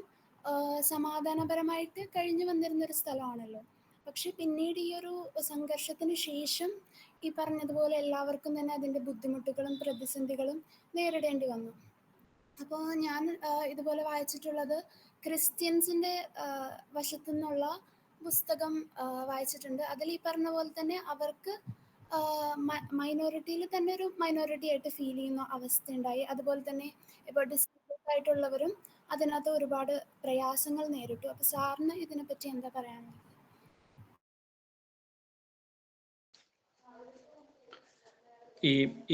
G: സമാധാനപരമായിട്ട് കഴിഞ്ഞു വന്നിരുന്നൊരു സ്ഥലമാണല്ലോ. പക്ഷെ പിന്നീട് ഈ ഒരു സംഘർഷത്തിന് ശേഷം ഈ പറഞ്ഞതുപോലെ എല്ലാവർക്കും തന്നെ അതിൻ്റെ ബുദ്ധിമുട്ടുകളും പ്രതിസന്ധികളും നേരിടേണ്ടി വന്നു. അപ്പോൾ ഞാൻ ഇതുപോലെ വായിച്ചിട്ടുള്ളത് ക്രിസ്ത്യൻസിൻ്റെ വശത്തു നിന്നുള്ള പുസ്തകം വായിച്ചിട്ടുണ്ട്. അതിൽ ഈ പറഞ്ഞ പോലെ തന്നെ അവർക്ക് മൈനോറിറ്റിയിൽ തന്നെ ഒരു മൈനോറിറ്റി ആയിട്ട് ഫീൽ ചെയ്യുന്ന അവസ്ഥ ഉണ്ടായി. അതുപോലെ തന്നെ ഇപ്പോൾ ഡിസേബിൾഡ് ആയിട്ടുള്ളവരും അതിനകത്ത് ഒരുപാട് പ്രയാസങ്ങൾ നേരിട്ടു. അപ്പോൾ സാറിന് ഇതിനെപ്പറ്റി എന്താ പറയാനുള്ളത്?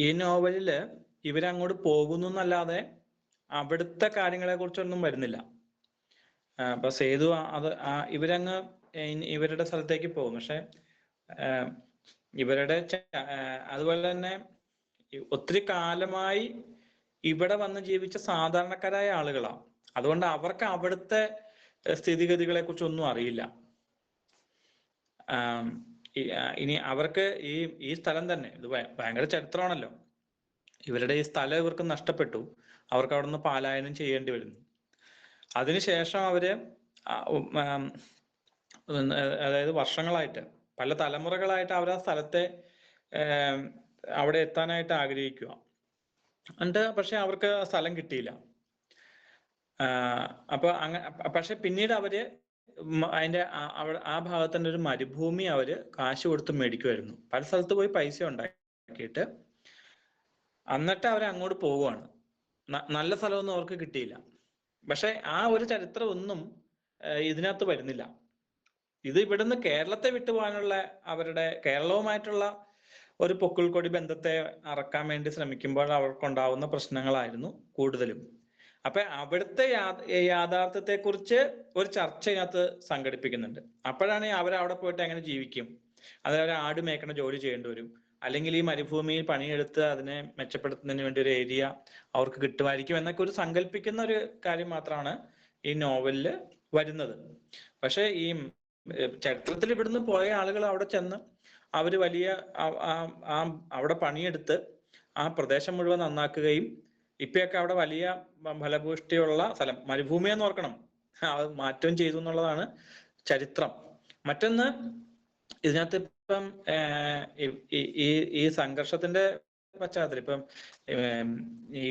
B: ഈ നോവലില് ഇവരങ്ങോട്ട് പോകുന്നു എന്നല്ലാതെ അവിടുത്തെ കാര്യങ്ങളെ കുറിച്ചൊന്നും വരുന്നില്ല. അപ്പൊ സേതു ഇവരങ്ങ് ഇവരുടെ സ്ഥലത്തേക്ക് പോകും. പക്ഷെ ഇവരുടെ അതുപോലെ തന്നെ ഒത്തിരി കാലമായി ഇവിടെ വന്ന് ജീവിച്ച സാധാരണക്കാരായ ആളുകളാണ്. അതുകൊണ്ട് അവർക്ക് അവിടുത്തെ സ്ഥിതിഗതികളെ കുറിച്ചൊന്നും അറിയില്ല. ഇനി അവർക്ക് ഈ സ്ഥലം തന്നെ ഇത് ഭയങ്കര ചരിത്രമാണല്ലോ. ഇവരുടെ ഈ സ്ഥലം ഇവർക്ക് നഷ്ടപ്പെട്ടു. അവർക്ക് അവിടെ നിന്ന് പലായനം ചെയ്യേണ്ടി വരുന്നു. അതിനുശേഷം അവര് അതായത് വർഷങ്ങളായിട്ട് പല തലമുറകളായിട്ട് അവർ ആ സ്ഥലത്തെ അവിടെ എത്താനായിട്ട് ആഗ്രഹിക്കുക. എന്നിട്ട് പക്ഷെ അവർക്ക് ആ സ്ഥലം കിട്ടിയില്ല. അപ്പൊ പക്ഷെ പിന്നീട് അവര് അതിന്റെ ആ ഭാഗത്തിന്റെ ഒരു മരുഭൂമി അവര് കാശ് കൊടുത്ത് മേടിക്കുമായിരുന്നു. പല സ്ഥലത്ത് പോയി പൈസ ഉണ്ടാക്കിയിട്ട് എന്നിട്ട് അവർ അങ്ങോട്ട് പോവുകയാണ്. നല്ല സ്ഥലമൊന്നും അവർക്ക് കിട്ടിയില്ല. പക്ഷെ ആ ഒരു ചരിത്രം ഒന്നും ഇതിനകത്ത് വരുന്നില്ല. ഇത് ഇവിടുന്ന് കേരളത്തെ വിട്ടുപോകാനുള്ള അവരുടെ കേരളവുമായിട്ടുള്ള ഒരു പൊക്കിൾക്കൊടി ബന്ധത്തെ അറക്കാൻ വേണ്ടി ശ്രമിക്കുമ്പോൾ അവർക്കുണ്ടാവുന്ന പ്രശ്നങ്ങളായിരുന്നു കൂടുതലും. അപ്പൊ അവിടുത്തെ യാഥാർത്ഥ്യത്തെ കുറിച്ച് ഒരു ചർച്ച ഇതിനകത്ത് സംഘടിപ്പിക്കുന്നുണ്ട്. അപ്പോഴാണ് അവരവിടെ പോയിട്ട് എങ്ങനെ ജീവിക്കും, അതായത് ആട് മേക്കണ ജോലി ചെയ്യേണ്ടി വരും, അല്ലെങ്കിൽ ഈ മരുഭൂമിയിൽ പണിയെടുത്ത് അതിനെ മെച്ചപ്പെടുത്തുന്നതിന് വേണ്ടി ഒരു ഏരിയ അവർക്ക് കിട്ടുമായിരിക്കും എന്നൊക്കെ ഒരു സങ്കല്പിക്കുന്ന ഒരു കാര്യം മാത്രമാണ് ഈ നോവലില് വരുന്നത്. പക്ഷെ ഈ ചരിത്രത്തിൽ ഇവിടുന്ന് പോയ ആളുകൾ അവിടെ ചെന്ന് അവര് വലിയ അവിടെ പണിയെടുത്ത് ആ പ്രദേശം മുഴുവൻ നന്നാക്കുകയും ഇപ്പൊക്കെ അവിടെ വലിയ ഫലഭൂഷ്ടിയുള്ള സ്ഥലം, മരുഭൂമി എന്ന് ഓർക്കണം, അത് മാറ്റം ചെയ്തു എന്നുള്ളതാണ് ചരിത്രം. മറ്റൊന്ന്, ഇതിനകത്ത് ഇപ്പം ഈ സംഘർഷത്തിന്റെ പശ്ചാത്തലം ഇപ്പം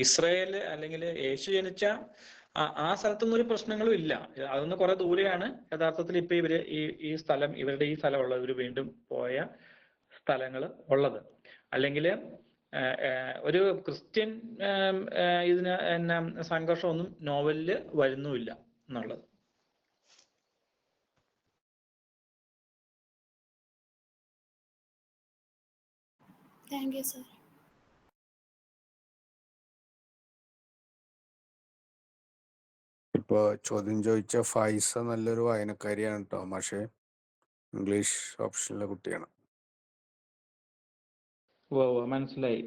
B: ഇസ്രയേല് അല്ലെങ്കിൽ യേശു ജനിച്ച ആ സ്ഥലത്തൊന്നും ഒരു പ്രശ്നങ്ങളും ഇല്ല. അതൊന്ന് കുറെ ദൂരെയാണ് യഥാർത്ഥത്തിൽ ഇപ്പൊ ഈ സ്ഥലം, ഇവരുടെ ഈ സ്ഥലമുള്ള ഇവർ വീണ്ടും പോയ സ്ഥലങ്ങൾ ഉള്ളത്. അല്ലെങ്കിൽ ഒരു ക്രിസ്ത്യൻ ഇതിന് സംഘർഷമൊന്നും നോവലില് വരുന്നുമില്ല എന്നുള്ളത്.
G: Thank you sir.
A: ഇപ്പൊ ചോദ്യം ചോദിച്ച ഫായിസ നല്ലൊരു വായനക്കാരിയാണ് കേട്ടോ മാഷെ. ഇംഗ്ലീഷ് ഓപ്ഷനിലെ കുട്ടിയാണ്.
B: മനസ്സിലായി.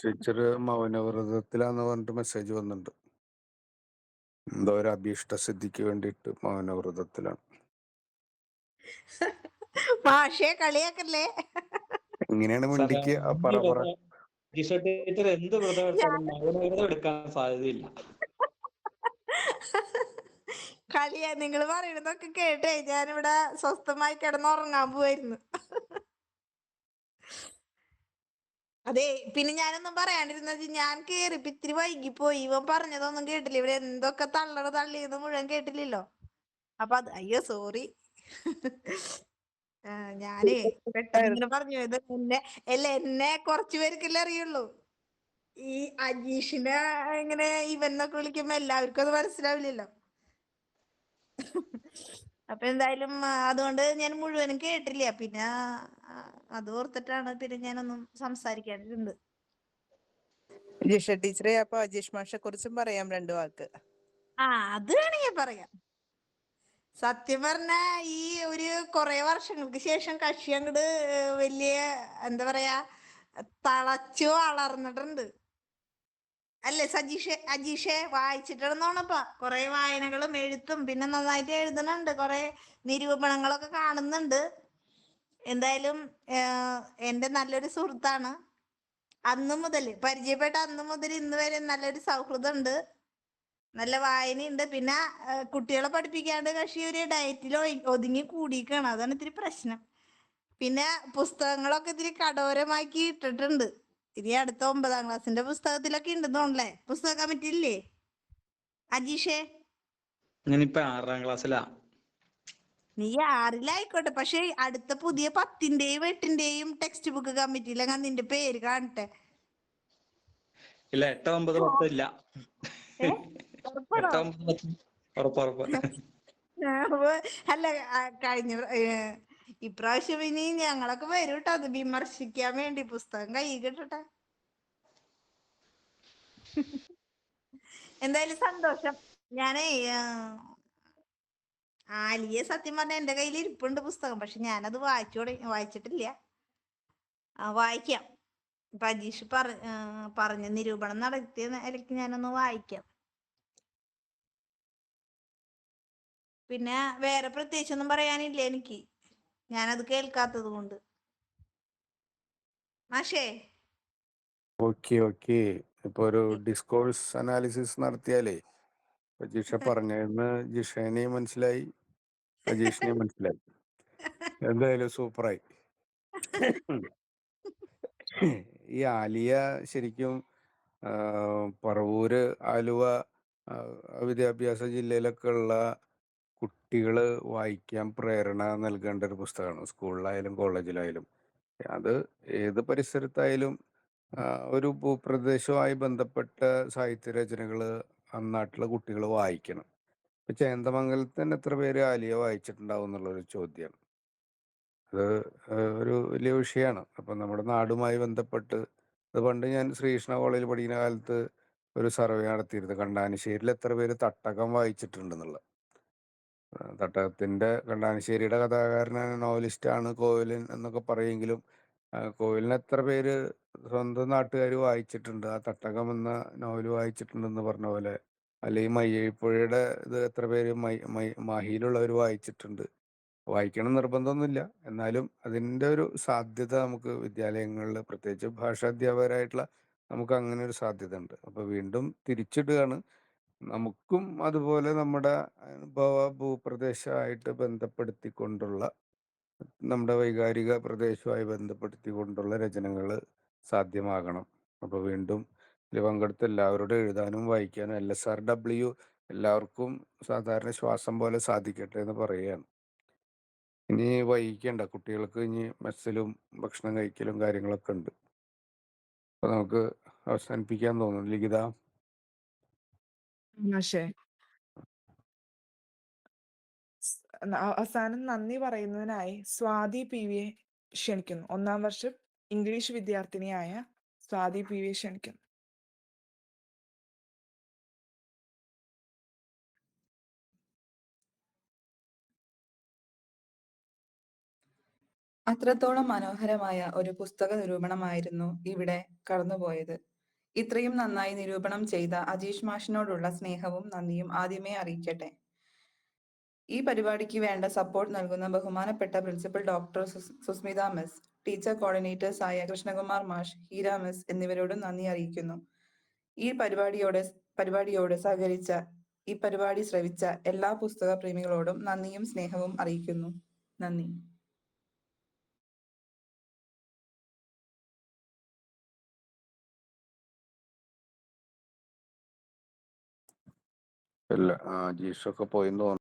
A: ടീച്ചർ മൗനവ്രതത്തിലാന്ന് പറഞ്ഞിട്ട് മെസ്സേജ് വന്നിട്ടുണ്ട്. എന്തോ ഒരു അഭീഷ്ട സിദ്ധിക്ക് വേണ്ടിയിട്ട് മൗനവ്രതത്തിലാണ്.
F: ഭാഷയെ കളിയാക്കല്ലേ.
A: എങ്ങനെയാണ് മിണ്ടിക്ക് പറ.
B: ടീച്ചർ എന്ത് വ്രതം എടുത്താലും മൗനവ്രതം എടുക്കാൻ സാധ്യതയില്ല.
F: കളിയാ നിങ്ങൾ പറയണതൊക്കെ കേട്ടേ ഞാനിവിടെ സ്വസ്ഥമായി കിടന്നുറങ്ങാൻ പോവായിരുന്നു. അതെ, പിന്നെ ഞാനൊന്നും പറയാണ്ടിരുന്നത്, ഞാൻ കേറിപ്പോ ഇത്തിരി വൈകിപ്പോയി. ഇവൻ പറഞ്ഞതൊന്നും കേട്ടില്ല. ഇവിടെ എന്തൊക്കെ തള്ളിയത് മുഴുവൻ കേട്ടില്ലല്ലോ. അപ്പൊ അത് അയ്യോ സോറി. ഞാനേ പെട്ടെന്ന് ഇങ്ങനെ പറഞ്ഞു. ഇത് എന്നെ കുറച്ചു പേർക്കല്ലേ അറിയുള്ളൂ. ഈ അജീഷിനെ ഇങ്ങനെ ഇവന്നൊക്കെ വിളിക്കുമ്പോ എല്ലാവർക്കും അത് മനസ്സിലാവില്ലല്ലോ. അപ്പൊ എന്തായാലും അതുകൊണ്ട് ഞാൻ മുഴുവനും കേട്ടില്ല. പിന്നെ അത് ഓർത്തിട്ടാണ് പിന്നെ ഞാനൊന്നും സംസാരിക്കാണ്ടിരുന്നത്.
H: ജിഷ ടീച്ചറെ, അപ്പൊ അജീഷ് മാഷെ കുറിച്ചും പറയാം 2 വാക്ക്.
F: അത് വേണമെങ്കിൽ പറയാം. സത്യം പറഞ്ഞ ഈ ഒരു കുറെ വർഷങ്ങൾക്ക് ശേഷം കക്ഷി അങ്ങോട്ട് വലിയ എന്താ പറയാ തളച്ചു വളർന്നിട്ടുണ്ട് അല്ലേ അജീഷെ വായിച്ചിട്ടുണ്ടെന്നോണപ്പാ. കുറെ വായനകളും എഴുത്തും പിന്നെ നന്നായിട്ട് എഴുതുന്നുണ്ട്. കുറെ നിരൂപണങ്ങളൊക്കെ കാണുന്നുണ്ട്. എന്തായാലും എന്റെ നല്ലൊരു സുഹൃത്താണ്. പരിചയപ്പെട്ട അന്ന് മുതൽ ഇന്ന് വരെ നല്ലൊരു സൗഹൃദം ഉണ്ട്, നല്ല വായനയുണ്ട്. പിന്നെ കുട്ടികളെ പഠിപ്പിക്കാണ്ട് കക്ഷി ഒരു ഡയറ്റിൽ ഒതുങ്ങി കൂടിയിരിക്കണം. അതാണ് ഇത്തിരി പ്രശ്നം. പിന്നെ പുസ്തകങ്ങളൊക്കെ ഇത്തിരി കടോരമാക്കി ഇട്ടിട്ടുണ്ട്. ഇനി അടുത്ത 9ാം ക്ലാസ്സിന്റെ പുസ്തകത്തിലൊക്കെ ഉണ്ടെന്നോണല്ലേ. പുസ്തക കമ്മിറ്റി ഇല്ലേ അജീഷേ?
B: ഞാനിപ്പോ 6ാം ക്ലാസ്സിലാ.
F: നീ 6ലായിക്കോട്ടെ, പക്ഷെ അടുത്ത പുതിയ 10ന്റെയും 8ന്റെയും ടെക്സ്റ്റ് ബുക്ക് കമ്മിറ്റിയിലങ്ങ നിന്റെ പേര് കാണട്ടെ.
B: ഇല്ല, 8, 9, 10 ഇല്ല. 8, 9, 10 ഉറപ്പ്.
F: അല്ല, കഴിഞ്ഞ ഇപ്രാവശ്യം ഇനി ഞങ്ങളൊക്കെ വരും കേട്ടോ അത് വിമർശിക്കാൻ വേണ്ടി. പുസ്തകം കൈ കിട്ടട്ടെ. എന്തായാലും സന്തോഷം. ഞാനേ ആലിയെ സത്യം പറഞ്ഞ എന്റെ കയ്യിൽ ഇരിപ്പുണ്ട് പുസ്തകം, പക്ഷെ ഞാനത് വായിച്ചിട്ടില്ല. വായിക്കാം. ഇപ്പൊ അജീഷ് പറഞ്ഞ നിരൂപണം നടത്തിയ നിലയ്ക്ക് ഞാനൊന്ന് വായിക്കാം. പിന്നെ വേറെ പ്രത്യേകിച്ചൊന്നും പറയാനില്ല എനിക്ക്, ഞാനത് കേൾക്കാത്തത് കൊണ്ട്. മാഷേ
A: ഓക്കെ ഓക്കെ. ഇപ്പൊ ഒരു ഡിസ്കോഴ്സ് അനാലിസിസ് നടത്തിയാലേ ഇപ്പൊ ജിഷ പറഞ്ഞതെന്ന് ജിഷേനെയും മനസ്സിലായി, അജീഷിനെയും മനസ്സിലായി. എന്തായാലും സൂപ്പറായി. ഈ ആലിയ ശരിക്കും പറവൂര്, ആലുവ ആ, വിദ്യാഭ്യാസ ജില്ലയിലൊക്കെ ഉള്ള കുട്ടികള് വായിക്കാൻ പ്രേരണ നൽകേണ്ട ഒരു പുസ്തകമാണ്. സ്കൂളിലായാലും കോളേജിലായാലും അത് ഏത് പരിസരത്തായാലും ആ, ഒരു ഭൂപ്രദേശവുമായി ബന്ധപ്പെട്ട സാഹിത്യ രചനകള് നാട്ടിലെ കുട്ടികൾ വായിക്കണം. ഇപ്പൊ ചേന്ദമംഗലത്ത് തന്നെ എത്ര പേര് ആലിയ വായിച്ചിട്ടുണ്ടാവും എന്നുള്ളൊരു ചോദ്യമാണ്. അത് ഒരു വലിയ വിഷയമാണ്. അപ്പം നമ്മുടെ നാടുമായി ബന്ധപ്പെട്ട് അത് പണ്ട് ഞാൻ ശ്രീകൃഷ്ണ കോളേജിൽ പഠിക്കുന്ന കാലത്ത് ഒരു സർവേ നടത്തിയിരുന്നു. കണ്ടാനശ്ശേരിയിൽ എത്ര പേര് തട്ടകം വായിച്ചിട്ടുണ്ടെന്നുള്ളത്. തട്ടകത്തിന്റെ കണ്ടാനശ്ശേരിയുടെ കഥാകാരനാണ്, നോവലിസ്റ്റാണ് കോവലൻ എന്നൊക്കെ പറയുമെങ്കിലും കോവലിന് എത്ര പേര് സ്വന്തം നാട്ടുകാർ വായിച്ചിട്ടുണ്ട്, ആ തട്ടകം എന്ന നോവൽ വായിച്ചിട്ടുണ്ടെന്ന് പറഞ്ഞ പോലെ, അല്ലെങ്കിൽ മയ്യഴിപ്പുഴയുടെ ഇത് എത്ര പേര് മാഹിയിലുള്ളവർ വായിച്ചിട്ടുണ്ട്. വായിക്കണം നിർബന്ധമൊന്നുമില്ല. എന്നാലും അതിൻ്റെ ഒരു സാധ്യത നമുക്ക് വിദ്യാലയങ്ങളിൽ, പ്രത്യേകിച്ച് ഭാഷാധ്യാപകരായിട്ടുള്ള നമുക്ക് അങ്ങനെ ഒരു സാധ്യത ഉണ്ട്. അപ്പൊ വീണ്ടും തിരിച്ചിടുകയാണ്, നമുക്കും അതുപോലെ നമ്മുടെ അനുഭവ ഭൂപ്രദേശമായിട്ട് ബന്ധപ്പെടുത്തിക്കൊണ്ടുള്ള, നമ്മുടെ വൈകാരിക പ്രദേശവുമായി ബന്ധപ്പെടുത്തിക്കൊണ്ടുള്ള രചനകൾ സാധ്യമാകണം. അപ്പൊ വീണ്ടും ഇതിൽ പങ്കെടുത്ത എല്ലാവരോടും എഴുതാനും വായിക്കാനും LSRW എല്ലാവർക്കും സാധാരണ ശ്വാസം പോലെ സാധിക്കട്ടെ എന്ന് പറയുകയാണ്. ഇനി വൈകിക്കണ്ട, കുട്ടികൾക്ക് ഇനി മെസ്സിലും ഭക്ഷണം കഴിക്കലും കാര്യങ്ങളൊക്കെ ഉണ്ട്. അപ്പൊ നമുക്ക് അവസാനിപ്പിക്കാൻ തോന്നുന്നു. ലിഖിത.
C: മാഷേ, അവസാനം നന്ദി പറയുന്നതിനായി സ്വാതി PV ക്ഷണിക്കുന്നു. 1-ാം വർഷം ഇംഗ്ലീഷ് വിദ്യാർത്ഥിനിയായ സ്വാതി PV ക്ഷണിക്കുന്നു.
I: അത്രത്തോളം മനോഹരമായ ഒരു പുസ്തക നിരൂപണമായിരുന്നു ഇവിടെ കടന്നുപോയത്. ഇത്രയും നന്നായി നിരൂപണം ചെയ്ത അജീഷ് മാഷിനോടുള്ള സ്നേഹവും നന്ദിയും ആദ്യമേ അറിയിക്കട്ടെ. ഈ പരിപാടിക്ക് വേണ്ട സപ്പോർട്ട് നൽകുന്ന ബഹുമാനപ്പെട്ട principal doctor Susmita miss, teacher coordinators ആയ കൃഷ്ണകുമാർ മാഷ്, ഹീര മിസ് എന്നിവരോടും നന്ദി അറിയിക്കുന്നു. ഈ പരിപാടിയോട് സഹകരിച്ച, ഈ പരിപാടി ശ്രവിച്ച എല്ലാ പുസ്തക പ്രേമികളോടും നന്ദിയും സ്നേഹവും അറിയിക്കുന്നു. നന്ദി.
A: ഇല്ല, ജീഷൊക്കെ പോയിന്ന് തോന്നുന്നു.